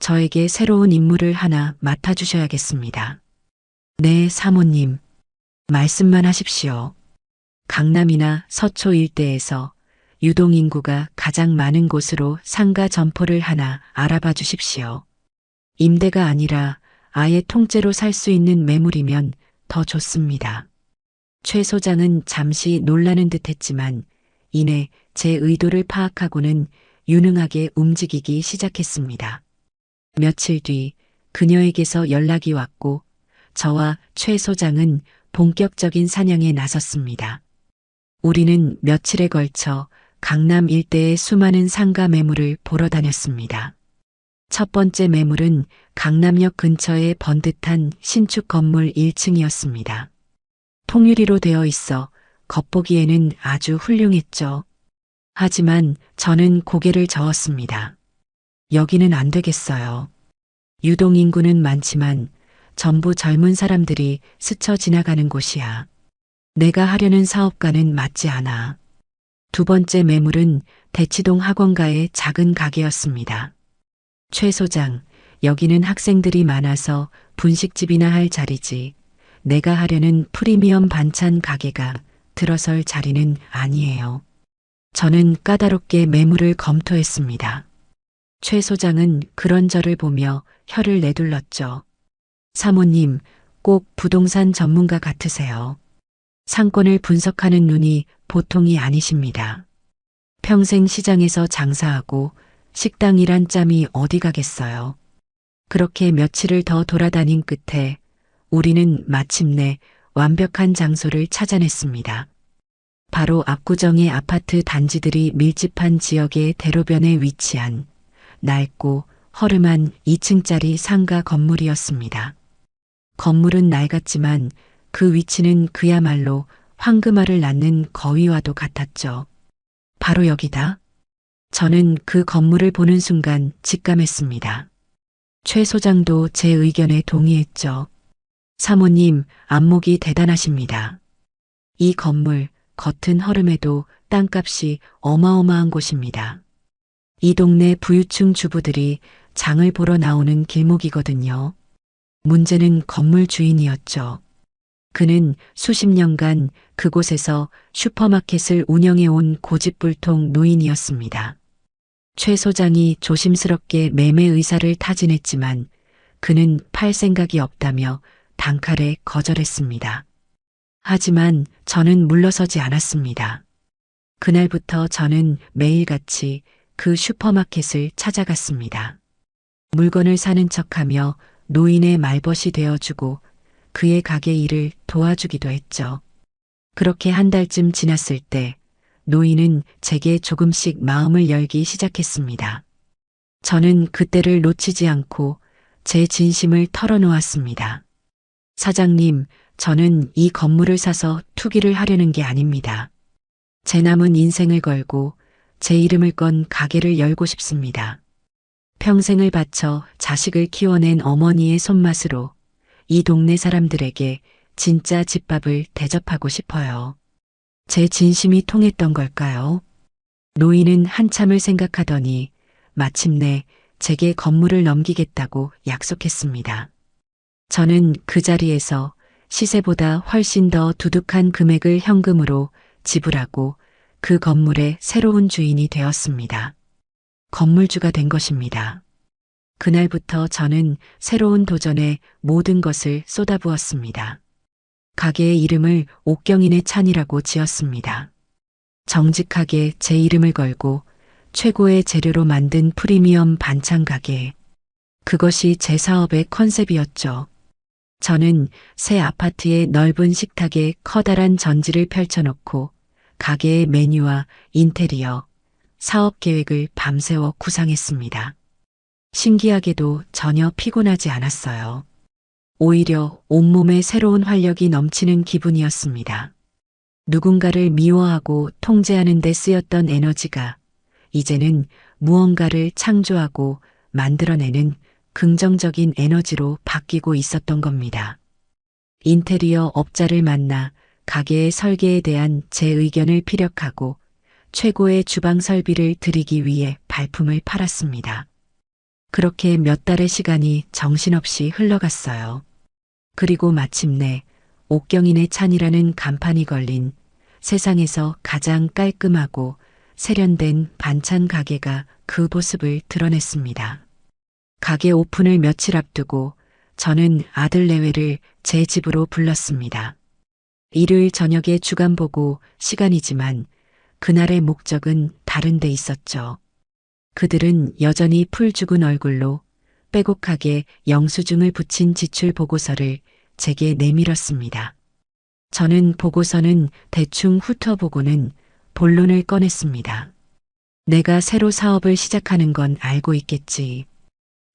저에게 새로운 임무를 하나 맡아주셔야겠습니다. 네, 사모님. 말씀만 하십시오. 강남이나 서초 일대에서 유동인구가 가장 많은 곳으로 상가 점포를 하나 알아봐 주십시오. 임대가 아니라 아예 통째로 살 수 있는 매물이면 더 좋습니다. 최 소장은 잠시 놀라는 듯 했지만 이내 제 의도를 파악하고는 유능하게 움직이기 시작했습니다. 며칠 뒤 그녀에게서 연락이 왔고 저와 최 소장은 본격적인 사냥에 나섰습니다. 우리는 며칠에 걸쳐 강남 일대의 수많은 상가 매물을 보러 다녔습니다. 첫 번째 매물은 강남역 근처의 번듯한 신축 건물 1층이었습니다. 통유리로 되어 있어 겉보기에는 아주 훌륭했죠. 하지만 저는 고개를 저었습니다. 여기는 안 되겠어요. 유동인구는 많지만 전부 젊은 사람들이 스쳐 지나가는 곳이야. 내가 하려는 사업과는 맞지 않아. 두 번째 매물은 대치동 학원가의 작은 가게였습니다. 최 소장, 여기는 학생들이 많아서 분식집이나 할 자리지. 내가 하려는 프리미엄 반찬 가게가 들어설 자리는 아니에요. 저는 까다롭게 매물을 검토했습니다. 최 소장은 그런 저를 보며 혀를 내둘렀죠. 사모님, 꼭 부동산 전문가 같으세요. 상권을 분석하는 눈이 보통이 아니십니다. 평생 시장에서 장사하고 식당이란 짬이 어디 가겠어요. 그렇게 며칠을 더 돌아다닌 끝에 우리는 마침내 완벽한 장소를 찾아냈습니다. 바로 압구정의 아파트 단지들이 밀집한 지역의 대로변에 위치한 낡고 허름한 2층짜리 상가 건물이었습니다. 건물은 낡았지만 그 위치는 그야말로 황금알을 낳는 거위와도 같았죠. 바로 여기다. 저는 그 건물을 보는 순간 직감했습니다. 최 소장도 제 의견에 동의했죠. 사모님, 안목이 대단하십니다. 이 건물, 겉은 허름해도 땅값이 어마어마한 곳입니다. 이 동네 부유층 주부들이 장을 보러 나오는 길목이거든요. 문제는 건물 주인이었죠. 그는 수십 년간 그곳에서 슈퍼마켓을 운영해온 고집불통 노인이었습니다. 최 소장이 조심스럽게 매매 의사를 타진했지만 그는 팔 생각이 없다며 단칼에 거절했습니다. 하지만 저는 물러서지 않았습니다. 그날부터 저는 매일같이 그 슈퍼마켓을 찾아갔습니다. 물건을 사는 척하며 노인의 말벗이 되어주고 그의 가게 일을 도와주기도 했죠. 그렇게 한 달쯤 지났을 때 노인은 제게 조금씩 마음을 열기 시작했습니다. 저는 그때를 놓치지 않고 제 진심을 털어놓았습니다. 사장님, 저는 이 건물을 사서 투기를 하려는 게 아닙니다. 제 남은 인생을 걸고 제 이름을 건 가게를 열고 싶습니다. 평생을 바쳐 자식을 키워낸 어머니의 손맛으로 이 동네 사람들에게 진짜 집밥을 대접하고 싶어요. 제 진심이 통했던 걸까요? 노인은 한참을 생각하더니 마침내 제게 건물을 넘기겠다고 약속했습니다. 저는 그 자리에서 시세보다 훨씬 더 두둑한 금액을 현금으로 지불하고 그 건물의 새로운 주인이 되었습니다. 건물주가 된 것입니다. 그날부터 저는 새로운 도전에 모든 것을 쏟아부었습니다. 가게의 이름을 옥경인의 찬이라고 지었습니다. 정직하게 제 이름을 걸고 최고의 재료로 만든 프리미엄 반찬 가게. 그것이 제 사업의 컨셉이었죠. 저는 새 아파트의 넓은 식탁에 커다란 전지를 펼쳐놓고 가게의 메뉴와 인테리어, 사업 계획을 밤새워 구상했습니다. 신기하게도 전혀 피곤하지 않았어요. 오히려 온몸에 새로운 활력이 넘치는 기분이었습니다. 누군가를 미워하고 통제하는 데 쓰였던 에너지가 이제는 무언가를 창조하고 만들어내는 긍정적인 에너지로 바뀌고 있었던 겁니다. 인테리어 업자를 만나 가게의 설계에 대한 제 의견을 피력하고 최고의 주방 설비를 드리기 위해 발품을 팔았습니다. 그렇게 몇 달의 시간이 정신없이 흘러갔어요. 그리고 마침내 옥경인의 찬이라는 간판이 걸린 세상에서 가장 깔끔하고 세련된 반찬 가게가 그 모습을 드러냈습니다. 가게 오픈을 며칠 앞두고 저는 아들 내외를 제 집으로 불렀습니다. 일요일 저녁에 주간 보고 시간이지만 그날의 목적은 다른 데 있었죠. 그들은 여전히 풀 죽은 얼굴로 빼곡하게 영수증을 붙인 지출 보고서를 제게 내밀었습니다. 저는 보고서는 대충 훑어보고는 본론을 꺼냈습니다. 내가 새로 사업을 시작하는 건 알고 있겠지.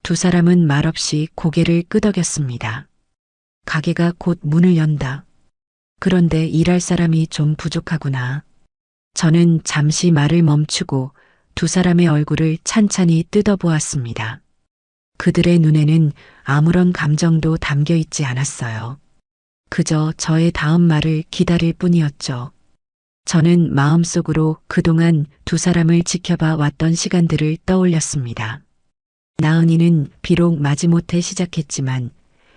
두 사람은 말없이 고개를 끄덕였습니다. 가게가 곧 문을 연다. 그런데 일할 사람이 좀 부족하구나. 저는 잠시 말을 멈추고 두 사람의 얼굴을 찬찬히 뜯어보았습니다. 그들의 눈에는 아무런 감정도 담겨 있지 않았어요. 그저 저의 다음 말을 기다릴 뿐이었죠. 저는 마음속으로 그동안 두 사람을 지켜봐 왔던 시간들을 떠올렸습니다. 나은이는 비록 마지못해 시작했지만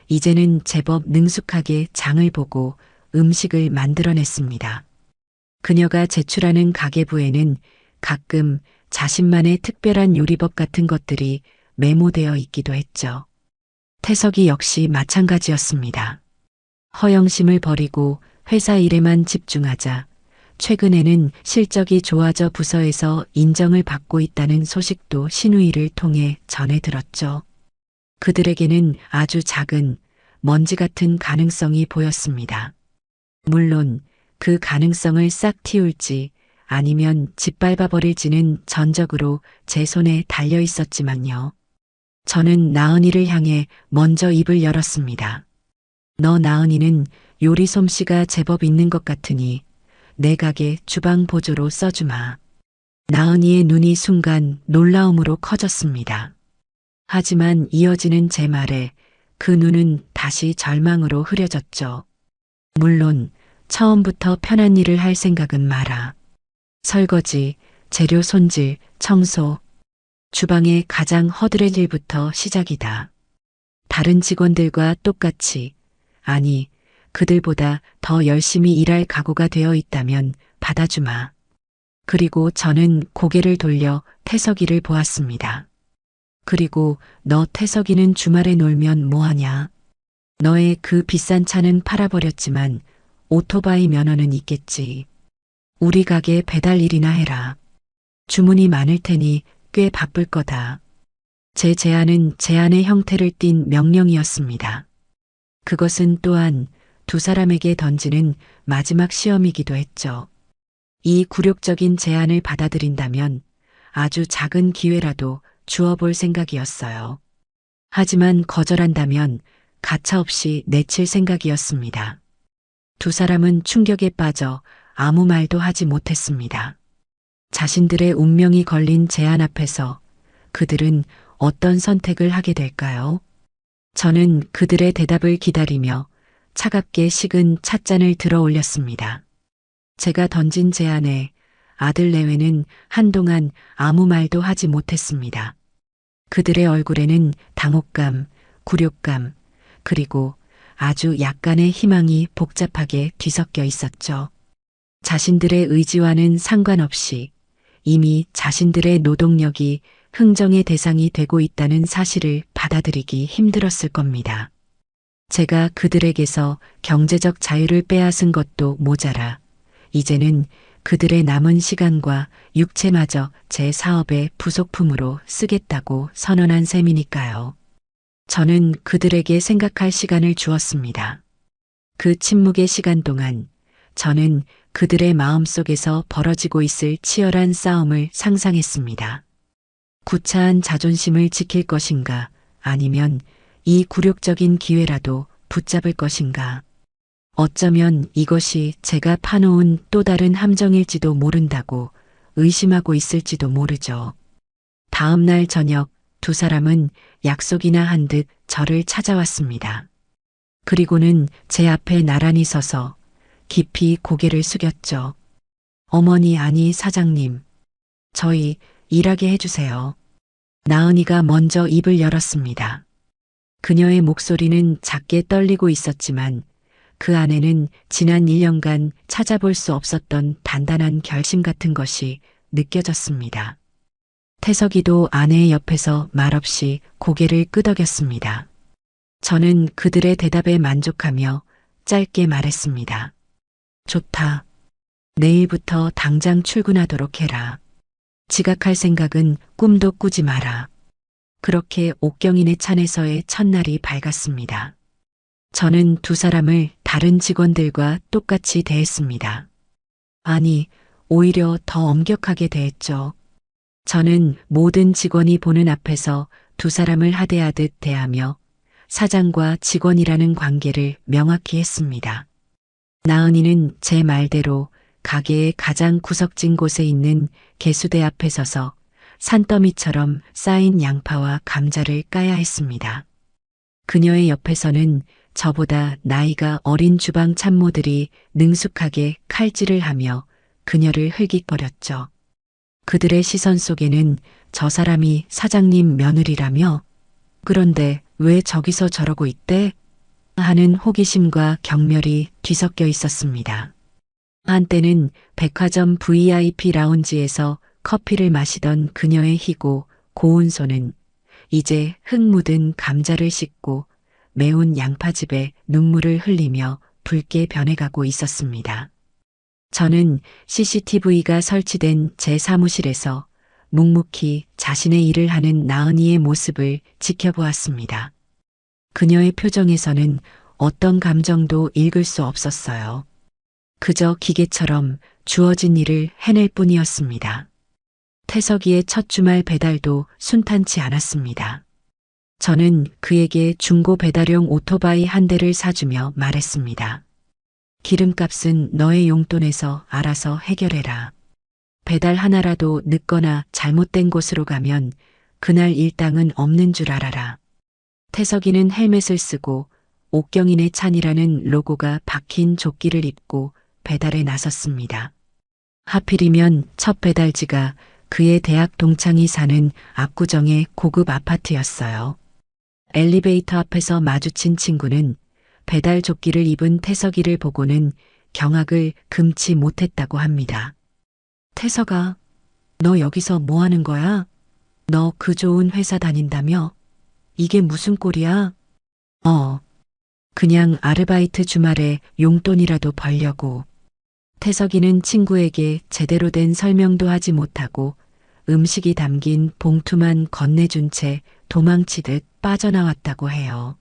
이제는 제법 능숙하게 장을 보고 음식을 만들어냈습니다. 그녀가 제출하는 가계부에는 가끔 자신만의 특별한 요리법 같은 것들이 메모되어 있기도 했죠. 태석이 역시 마찬가지였습니다. 허영심을 버리고 회사 일에만 집중하자 최근에는 실적이 좋아져 부서에서 인정을 받고 있다는 소식도 신우이를 통해 전해 들었죠. 그들에게는 아주 작은 먼지 같은 가능성이 보였습니다. 물론 그 가능성을 싹 틔울지 아니면 짓밟아 버릴지는 전적으로 제 손에 달려 있었지만요. 저는 나은이를 향해 먼저 입을 열었습니다. 너 나은이는 요리 솜씨가 제법 있는 것 같으니 내 가게 주방 보조로 써주마. 나은이의 눈이 순간 놀라움으로 커졌습니다. 하지만 이어지는 제 말에 그 눈은 다시 절망으로 흐려졌죠. 물론 처음부터 편한 일을 할 생각은 마라. 설거지, 재료 손질, 청소, 주방의 가장 허드렛 일부터 시작이다. 다른 직원들과 똑같이, 아니, 그들보다 더 열심히 일할 각오가 되어 있다면 받아주마. 그리고 저는 고개를 돌려 태석이를 보았습니다. 그리고 너 태석이는 주말에 놀면 뭐하냐? 너의 그 비싼 차는 팔아버렸지만 오토바이 면허는 있겠지. 우리 가게 배달 일이나 해라. 주문이 많을 테니 꽤 바쁠 거다. 제 제안은 제안의 형태를 띤 명령이었습니다. 그것은 또한 두 사람에게 던지는 마지막 시험이기도 했죠. 이 굴욕적인 제안을 받아들인다면 아주 작은 기회라도 주어볼 생각이었어요. 하지만 거절한다면 가차없이 내칠 생각이었습니다. 두 사람은 충격에 빠져 아무 말도 하지 못했습니다. 자신들의 운명이 걸린 제안 앞에서 그들은 어떤 선택을 하게 될까요? 저는 그들의 대답을 기다리며 차갑게 식은 찻잔을 들어 올렸습니다. 제가 던진 제안에 아들 내외는 한동안 아무 말도 하지 못했습니다. 그들의 얼굴에는 당혹감, 굴욕감, 그리고 아주 약간의 희망이 복잡하게 뒤섞여 있었죠. 자신들의 의지와는 상관없이 이미 자신들의 노동력이 흥정의 대상이 되고 있다는 사실을 받아들이기 힘들었을 겁니다. 제가 그들에게서 경제적 자유를 빼앗은 것도 모자라 이제는 그들의 남은 시간과 육체마저 제 사업의 부속품으로 쓰겠다고 선언한 셈이니까요. 저는 그들에게 생각할 시간을 주었습니다. 그 침묵의 시간 동안 저는 그들의 마음속에서 벌어지고 있을 치열한 싸움을 상상했습니다. 구차한 자존심을 지킬 것인가 아니면 이 굴욕적인 기회라도 붙잡을 것인가. 어쩌면 이것이 제가 파놓은 또 다른 함정일지도 모른다고 의심하고 있을지도 모르죠. 다음 날 저녁 두 사람은 약속이나 한 듯 저를 찾아왔습니다. 그리고는 제 앞에 나란히 서서 깊이 고개를 숙였죠. 어머니, 아니 사장님. 저희 일하게 해주세요. 나은이가 먼저 입을 열었습니다. 그녀의 목소리는 작게 떨리고 있었지만 그 안에는 지난 1년간 찾아볼 수 없었던 단단한 결심 같은 것이 느껴졌습니다. 태석이도 아내의 옆에서 말없이 고개를 끄덕였습니다. 저는 그들의 대답에 만족하며 짧게 말했습니다. 좋다. 내일부터 당장 출근하도록 해라. 지각할 생각은 꿈도 꾸지 마라. 그렇게 옥경이네 찬에서의 첫날이 밝았습니다. 저는 두 사람을 다른 직원들과 똑같이 대했습니다. 아니, 오히려 더 엄격하게 대했죠. 저는 모든 직원이 보는 앞에서 두 사람을 하대하듯 대하며 사장과 직원이라는 관계를 명확히 했습니다. 나은이는 제 말대로 가게의 가장 구석진 곳에 있는 개수대 앞에 서서 산더미처럼 쌓인 양파와 감자를 까야 했습니다. 그녀의 옆에서는 저보다 나이가 어린 주방 참모들이 능숙하게 칼질을 하며 그녀를 흘깃거렸죠. 그들의 시선 속에는 저 사람이 사장님 며느리라며? 그런데 왜 저기서 저러고 있대? 하는 호기심과 경멸이 뒤섞여 있었습니다. 한때는 백화점 VIP 라운지에서 커피를 마시던 그녀의 희고 고운 손은 이제 흙 묻은 감자를 씻고 매운 양파즙에 눈물을 흘리며 붉게 변해가고 있었습니다. 저는 CCTV가 설치된 제 사무실에서 묵묵히 자신의 일을 하는 나은이의 모습을 지켜보았습니다. 그녀의 표정에서는 어떤 감정도 읽을 수 없었어요. 그저 기계처럼 주어진 일을 해낼 뿐이었습니다. 태석이의 첫 주말 배달도 순탄치 않았습니다. 저는 그에게 중고 배달용 오토바이 한 대를 사주며 말했습니다. 기름값은 너의 용돈에서 알아서 해결해라. 배달 하나라도 늦거나 잘못된 곳으로 가면 그날 일당은 없는 줄 알아라. 태석이는 헬멧을 쓰고 옥경이네 찬이라는 로고가 박힌 조끼를 입고 배달에 나섰습니다. 하필이면 첫 배달지가 그의 대학 동창이 사는 압구정의 고급 아파트였어요. 엘리베이터 앞에서 마주친 친구는 배달 조끼를 입은 태석이를 보고는 경악을 금치 못했다고 합니다. 태석아, 너 여기서 뭐 하는 거야? 너 그 좋은 회사 다닌다며? 이게 무슨 꼴이야? 그냥 아르바이트 주말에 용돈이라도 벌려고. 태석이는 친구에게 제대로 된 설명도 하지 못하고 음식이 담긴 봉투만 건네준 채 도망치듯 빠져나왔다고 해요.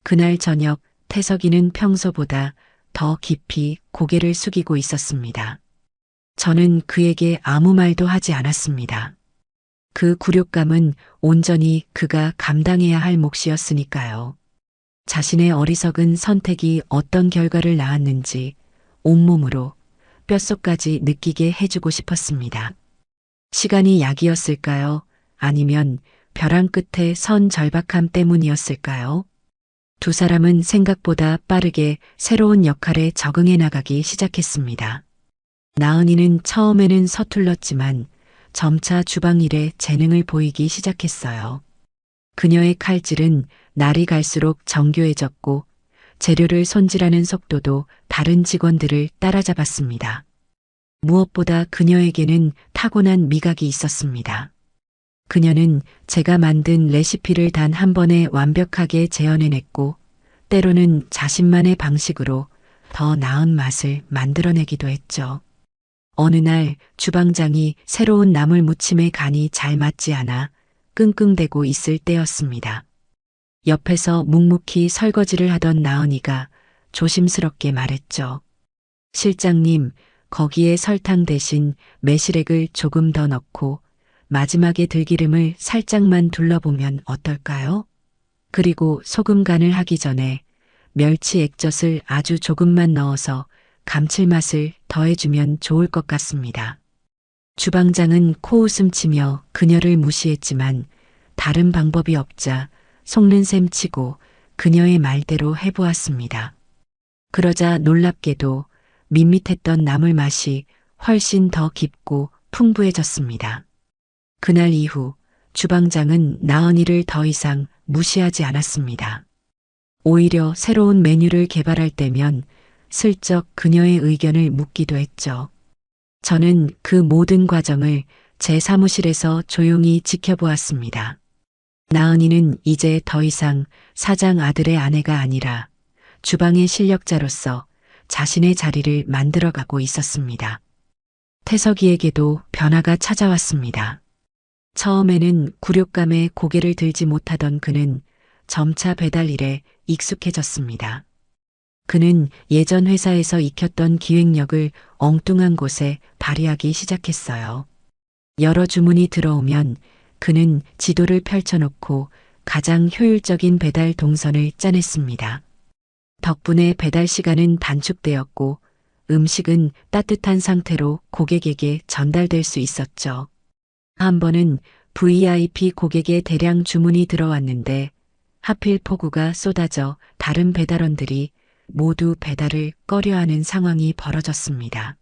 그날 저녁 태석이는 평소보다 더 깊이 고개를 숙이고 있었습니다. 저는 그에게 아무 말도 하지 않았습니다. 그 굴욕감은 온전히 그가 감당해야 할 몫이었으니까요. 자신의 어리석은 선택이 어떤 결과를 낳았는지 온몸으로 뼛속까지 느끼게 해주고 싶었습니다. 시간이 약이었을까요? 아니면 벼랑 끝에 선 절박함 때문이었을까요? 두 사람은 생각보다 빠르게 새로운 역할에 적응해 나가기 시작했습니다. 나은이는 처음에는 서툴렀지만 점차 주방 일에 재능을 보이기 시작했어요. 그녀의 칼질은 날이 갈수록 정교해졌고 재료를 손질하는 속도도 다른 직원들을 따라잡았습니다. 무엇보다 그녀에게는 타고난 미각이 있었습니다. 그녀는 제가 만든 레시피를 단 한 번에 완벽하게 재현해냈고 때로는 자신만의 방식으로 더 나은 맛을 만들어내기도 했죠. 어느 날 주방장이 새로운 나물 무침의 간이 잘 맞지 않아 끙끙대고 있을 때였습니다. 옆에서 묵묵히 설거지를 하던 나은이가 조심스럽게 말했죠. 실장님, 거기에 설탕 대신 매실액을 조금 더 넣고 마지막에 들기름을 살짝만 둘러보면 어떨까요? 그리고 소금 간을 하기 전에 멸치 액젓을 아주 조금만 넣어서 감칠맛을 더해주면 좋을 것 같습니다. 주방장은 코웃음 치며 그녀를 무시했지만 다른 방법이 없자 속는 셈 치고 그녀의 말대로 해보았습니다. 그러자 놀랍게도 밋밋했던 나물 맛이 훨씬 더 깊고 풍부해졌습니다. 그날 이후 주방장은 나은이를 더 이상 무시하지 않았습니다. 오히려 새로운 메뉴를 개발할 때면 슬쩍 그녀의 의견을 묻기도 했죠. 저는 그 모든 과정을 제 사무실에서 조용히 지켜보았습니다. 나은이는 이제 더 이상 사장 아들의 아내가 아니라 주방의 실력자로서 자신의 자리를 만들어가고 있었습니다. 태석이에게도 변화가 찾아왔습니다. 처음에는 굴욕감에 고개를 들지 못하던 그는 점차 배달 일에 익숙해졌습니다. 그는 예전 회사에서 익혔던 기획력을 엉뚱한 곳에 발휘하기 시작했어요. 여러 주문이 들어오면 그는 지도를 펼쳐놓고 가장 효율적인 배달 동선을 짜냈습니다. 덕분에 배달 시간은 단축되었고 음식은 따뜻한 상태로 고객에게 전달될 수 있었죠. 한 번은 VIP 고객의 대량 주문이 들어왔는데 하필 폭우가 쏟아져 다른 배달원들이 모두 배달을 꺼려하는 상황이 벌어졌습니다.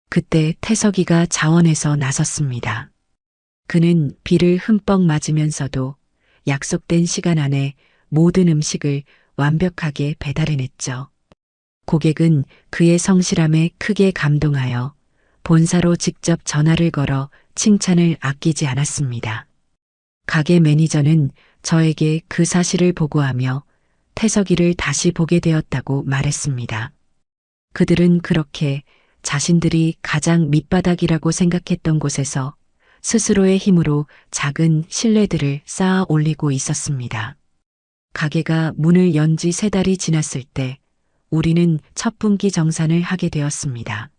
그때 태석이가 자원해서 나섰습니다. 그는 비를 흠뻑 맞으면서도 약속된 시간 안에 모든 음식을 완벽하게 배달해냈죠. 고객은 그의 성실함에 크게 감동하여 본사로 직접 전화를 걸어 칭찬을 아끼지 않았습니다. 가게 매니저는 저에게 그 사실을 보고하며 태석이를 다시 보게 되었다고 말했습니다. 그들은 그렇게 자신들이 가장 밑바닥이라고 생각했던 곳에서 스스로의 힘으로 작은 신뢰들을 쌓아 올리고 있었습니다. 가게가 문을 연 지 3달이 지났을 때 우리는 첫 분기 정산을 하게 되었습니다.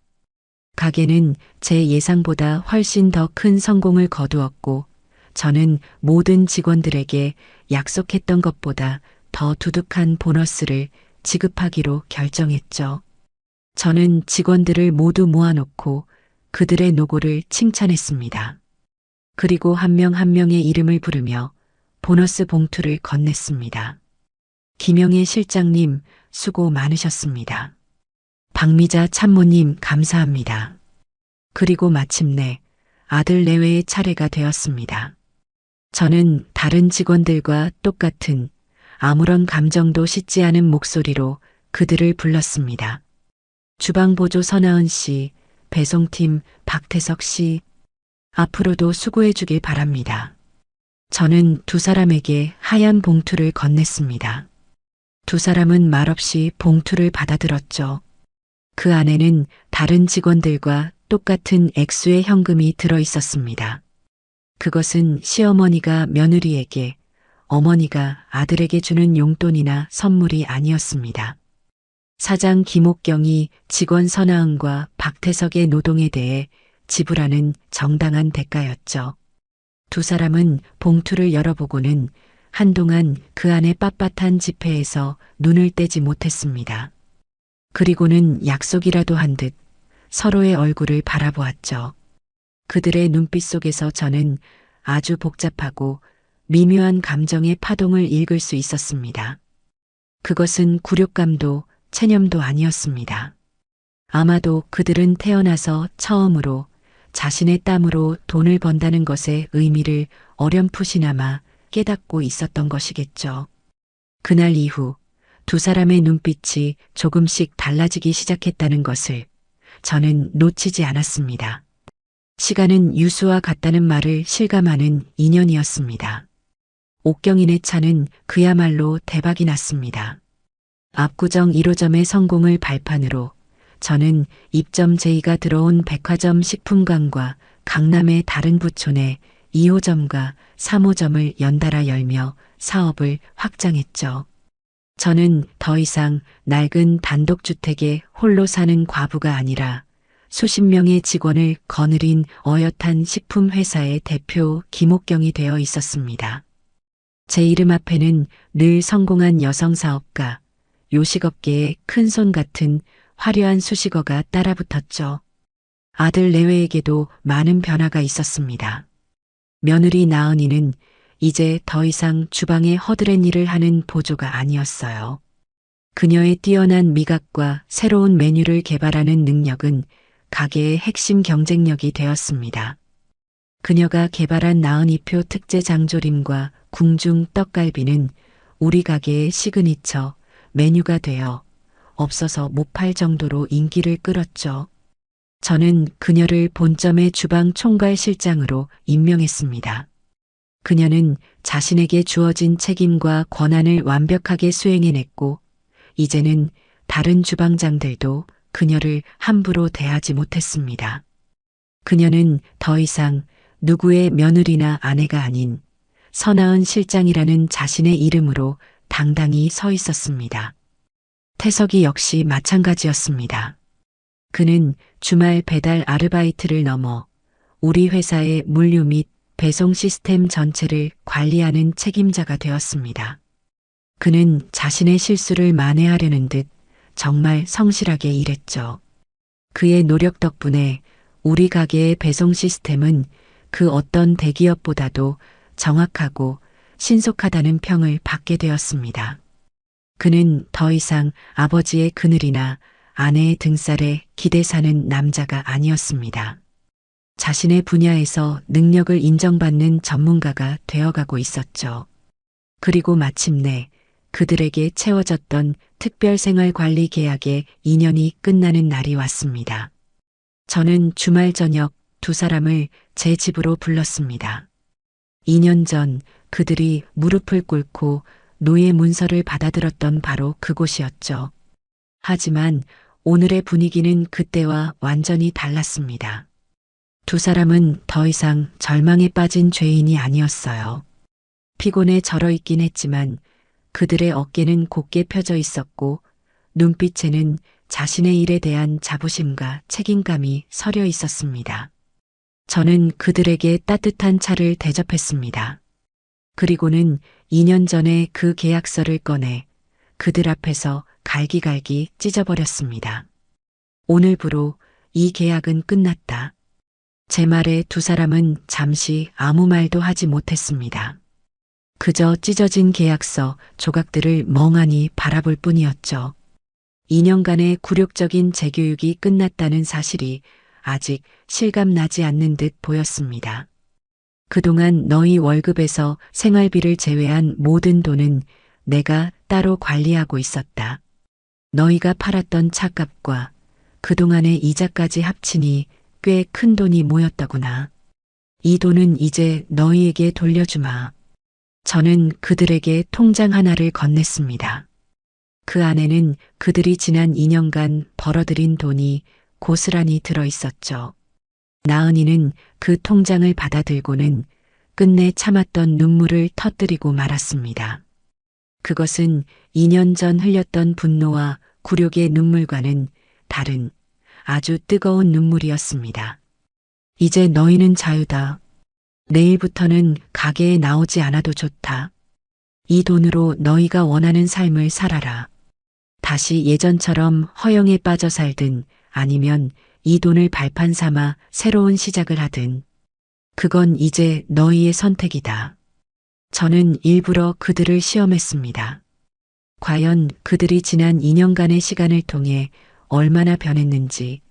가게는 제 예상보다 훨씬 더 큰 성공을 거두었고 저는 모든 직원들에게 약속했던 것보다 더 두둑한 보너스를 지급하기로 결정했죠. 저는 직원들을 모두 모아놓고 그들의 노고를 칭찬했습니다. 그리고 한 명 한 명의 이름을 부르며 보너스 봉투를 건넸습니다. 김영애 실장님 수고 많으셨습니다. 박미자 참모님 감사합니다. 그리고 마침내 아들 내외의 차례가 되었습니다. 저는 다른 직원들과 똑같은 아무런 감정도 씻지 않은 목소리로 그들을 불렀습니다. 주방보조 서나은 씨, 배송팀 박태석 씨, 앞으로도 수고해 주길 바랍니다. 저는 두 사람에게 하얀 봉투를 건넸습니다. 두 사람은 말없이 봉투를 받아들었죠. 그 안에는 다른 직원들과 똑같은 액수의 현금이 들어 있었습니다. 그것은 시어머니가 며느리에게, 어머니가 아들에게 주는 용돈이나 선물이 아니었습니다. 사장 김옥경이 직원 서나은과 박태석의 노동에 대해 지불하는 정당한 대가였죠. 두 사람은 봉투를 열어보고는 한동안 그 안의 빳빳한 지폐에서 눈을 떼지 못했습니다. 그리고는 약속이라도 한 듯 서로의 얼굴을 바라보았죠. 그들의 눈빛 속에서 저는 아주 복잡하고 미묘한 감정의 파동을 읽을 수 있었습니다. 그것은 굴욕감도 체념도 아니었습니다. 아마도 그들은 태어나서 처음으로 자신의 땀으로 돈을 번다는 것의 의미를 어렴풋이나마 깨닫고 있었던 것이겠죠. 그날 이후 두 사람의 눈빛이 조금씩 달라지기 시작했다는 것을 저는 놓치지 않았습니다. 시간은 유수와 같다는 말을 실감하는 인연이었습니다. 옥경인의 차는 그야말로 대박이 났습니다. 압구정 1호점의 성공을 발판으로 저는 입점 제의가 들어온 백화점 식품관과 강남의 다른 부촌에 2호점과 3호점을 연달아 열며 사업을 확장했죠. 저는 더 이상 낡은 단독주택에 홀로 사는 과부가 아니라 수십 명의 직원을 거느린 어엿한 식품회사의 대표 김옥경이 되어 있었습니다. 제 이름 앞에는 늘 성공한 여성사업가, 요식업계의 큰손 같은 화려한 수식어가 따라붙었죠. 아들 내외에게도 많은 변화가 있었습니다. 며느리 나은이는 이제 더 이상 주방에 허드렛 일을 하는 보조가 아니었어요. 그녀의 뛰어난 미각과 새로운 메뉴를 개발하는 능력은 가게의 핵심 경쟁력이 되었습니다. 그녀가 개발한 나은이표 특제 장조림과 궁중 떡갈비는 우리 가게의 시그니처 메뉴가 되어 없어서 못 팔 정도로 인기를 끌었죠. 저는 그녀를 본점의 주방 총괄 실장으로 임명했습니다. 그녀는 자신에게 주어진 책임과 권한을 완벽하게 수행해냈고, 이제는 다른 주방장들도 그녀를 함부로 대하지 못했습니다. 그녀는 더 이상 누구의 며느리나 아내가 아닌 서나은 실장이라는 자신의 이름으로 당당히 서 있었습니다. 태석이 역시 마찬가지였습니다. 그는 주말 배달 아르바이트를 넘어 우리 회사의 물류 및 배송 시스템 전체를 관리하는 책임자가 되었습니다. 그는 자신의 실수를 만회하려는 듯 정말 성실하게 일했죠. 그의 노력 덕분에 우리 가게의 배송 시스템은 그 어떤 대기업보다도 정확하고 신속하다는 평을 받게 되었습니다. 그는 더 이상 아버지의 그늘이나 아내의 등살에 기대 사는 남자가 아니었습니다. 자신의 분야에서 능력을 인정받는 전문가가 되어가고 있었죠. 그리고 마침내 그들에게 채워졌던 특별생활관리 계약의 2년이 끝나는 날이 왔습니다. 저는 주말 저녁 두 사람을 제 집으로 불렀습니다. 2년 전 그들이 무릎을 꿇고 노예 문서를 받아들었던 바로 그곳이었죠. 하지만 오늘의 분위기는 그때와 완전히 달랐습니다. 두 사람은 더 이상 절망에 빠진 죄인이 아니었어요. 피곤에 절어 있긴 했지만 그들의 어깨는 곧게 펴져 있었고 눈빛에는 자신의 일에 대한 자부심과 책임감이 서려 있었습니다. 저는 그들에게 따뜻한 차를 대접했습니다. 그리고는 2년 전에 그 계약서를 꺼내 그들 앞에서 갈기갈기 찢어버렸습니다. 오늘부로 이 계약은 끝났다. 제 말에 두 사람은 잠시 아무 말도 하지 못했습니다. 그저 찢어진 계약서 조각들을 멍하니 바라볼 뿐이었죠. 2년간의 굴욕적인 재교육이 끝났다는 사실이 아직 실감나지 않는 듯 보였습니다. 그동안 너희 월급에서 생활비를 제외한 모든 돈은 내가 따로 관리하고 있었다. 너희가 팔았던 차값과 그동안의 이자까지 합치니 꽤 큰 돈이 모였더구나. 이 돈은 이제 너희에게 돌려주마. 저는 그들에게 통장 하나를 건넸습니다. 그 안에는 그들이 지난 2년간 벌어들인 돈이 고스란히 들어 있었죠. 나은이는 그 통장을 받아들고는 끝내 참았던 눈물을 터뜨리고 말았습니다. 그것은 2년 전 흘렸던 분노와 굴욕의 눈물과는 다른 아주 뜨거운 눈물이었습니다. 이제 너희는 자유다. 내일부터는 가게에 나오지 않아도 좋다. 이 돈으로 너희가 원하는 삶을 살아라. 다시 예전처럼 허영에 빠져 살든 아니면 이 돈을 발판 삼아 새로운 시작을 하든 그건 이제 너희의 선택이다. 저는 일부러 그들을 시험했습니다. 과연 그들이 지난 2년간의 시간을 통해 얼마나 변했는지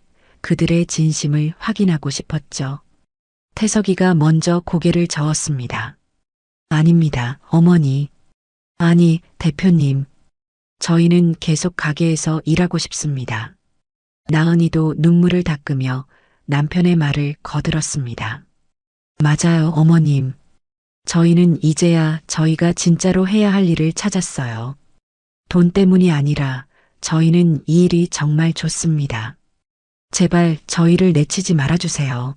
그들의 진심을 확인하고 싶었죠. 태석이가 먼저 고개를 저었습니다. 아닙니다, 어머니. 아니, 대표님. 저희는 계속 가게에서 일하고 싶습니다. 나은이도 눈물을 닦으며 남편의 말을 거들었습니다. 맞아요, 어머님. 저희는 이제야 저희가 진짜로 해야 할 일을 찾았어요. 돈 때문이 아니라 저희는 이 일이 정말 좋습니다. 제발 저희를 내치지 말아주세요.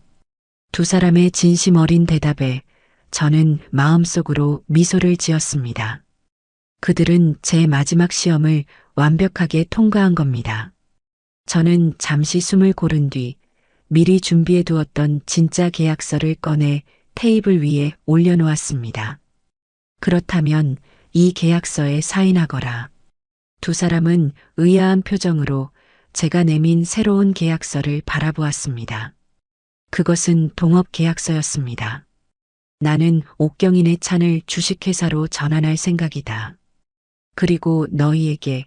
두 사람의 진심 어린 대답에 저는 마음속으로 미소를 지었습니다. 그들은 제 마지막 시험을 완벽하게 통과한 겁니다. 저는 잠시 숨을 고른 뒤 미리 준비해 두었던 진짜 계약서를 꺼내 테이블 위에 올려놓았습니다. 그렇다면 이 계약서에 사인하거라. 두 사람은 의아한 표정으로 제가 내민 새로운 계약서를 바라보았습니다. 그것은 동업 계약서였습니다. 나는 옥경인의 찬을 주식회사로 전환할 생각이다. 그리고 너희에게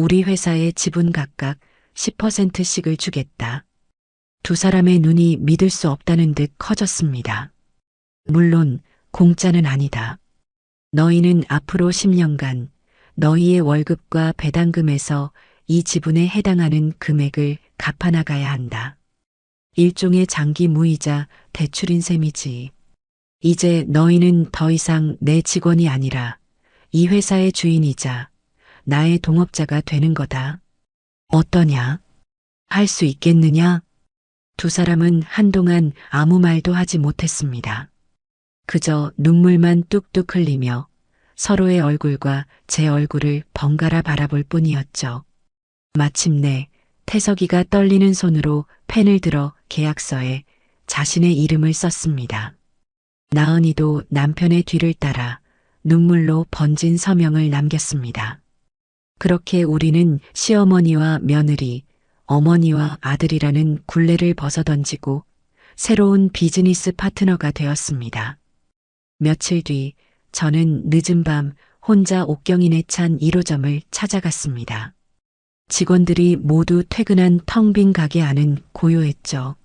우리 회사의 지분 각각 10%씩을 주겠다. 두 사람의 눈이 믿을 수 없다는 듯 커졌습니다. 물론 공짜는 아니다. 너희는 앞으로 10년간 너희의 월급과 배당금에서 이 지분에 해당하는 금액을 갚아나가야 한다. 일종의 장기 무이자 대출인 셈이지. 이제 너희는 더 이상 내 직원이 아니라 이 회사의 주인이자 나의 동업자가 되는 거다. 어떠냐? 할 수 있겠느냐? 두 사람은 한동안 아무 말도 하지 못했습니다. 그저 눈물만 뚝뚝 흘리며 서로의 얼굴과 제 얼굴을 번갈아 바라볼 뿐이었죠. 마침내 태석이가 떨리는 손으로 펜을 들어 계약서에 자신의 이름을 썼습니다. 나은이도 남편의 뒤를 따라 눈물로 번진 서명을 남겼습니다. 그렇게 우리는 시어머니와 며느리, 어머니와 아들이라는 굴레를 벗어던지고 새로운 비즈니스 파트너가 되었습니다. 며칠 뒤 저는 늦은 밤 혼자 옥경인에 찬 1호점을 찾아갔습니다. 직원들이 모두 퇴근한 텅 빈 가게 안은 고요했죠.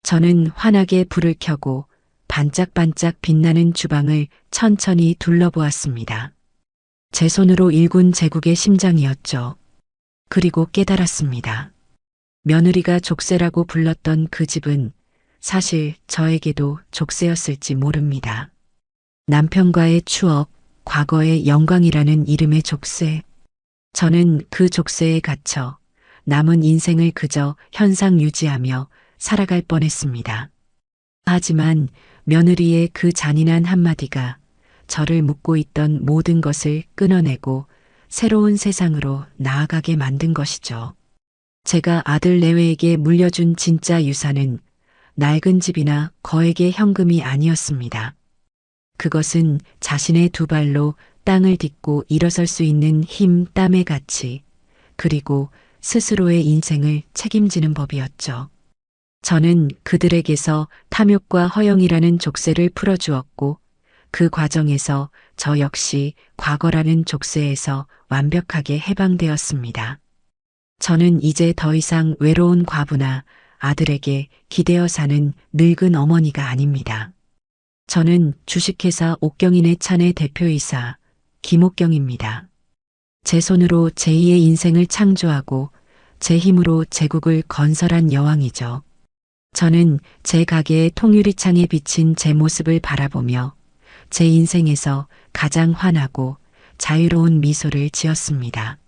저는 환하게 불을 켜고 반짝반짝 빛나는 주방을 천천히 둘러보았습니다. 제 손으로 일군 제국의 심장이었죠. 그리고 깨달았습니다. 며느리가 족쇄라고 불렀던 그 집은 사실 저에게도 족쇄였을지 모릅니다. 남편과의 추억, 과거의 영광이라는 이름의 족쇄. 저는 그 족쇄에 갇혀 남은 인생을 그저 현상 유지하며 살아갈 뻔했습니다. 하지만 며느리의 그 잔인한 한마디가 저를 묶고 있던 모든 것을 끊어내고 새로운 세상으로 나아가게 만든 것이죠. 제가 아들 내외에게 물려준 진짜 유산은 낡은 집이나 거액의 현금이 아니었습니다. 그것은 자신의 두 발로 땅을 딛고 일어설 수 있는 힘, 땀의 가치, 그리고 스스로의 인생을 책임지는 법이었죠. 저는 그들에게서 탐욕과 허영이라는 족쇄를 풀어주었고 그 과정에서 저 역시 과거라는 족쇄에서 완벽하게 해방되었습니다. 저는 이제 더 이상 외로운 과부나 아들에게 기대어 사는 늙은 어머니가 아닙니다. 저는 주식회사 옥경인의 찬의 대표이사 김옥경입니다. 제 손으로 제2의 인생을 창조하고 제 힘으로 제국을 건설한 여왕이죠. 저는 제 가게의 통유리창에 비친 제 모습을 바라보며 제 인생에서 가장 환하고 자유로운 미소를 지었습니다.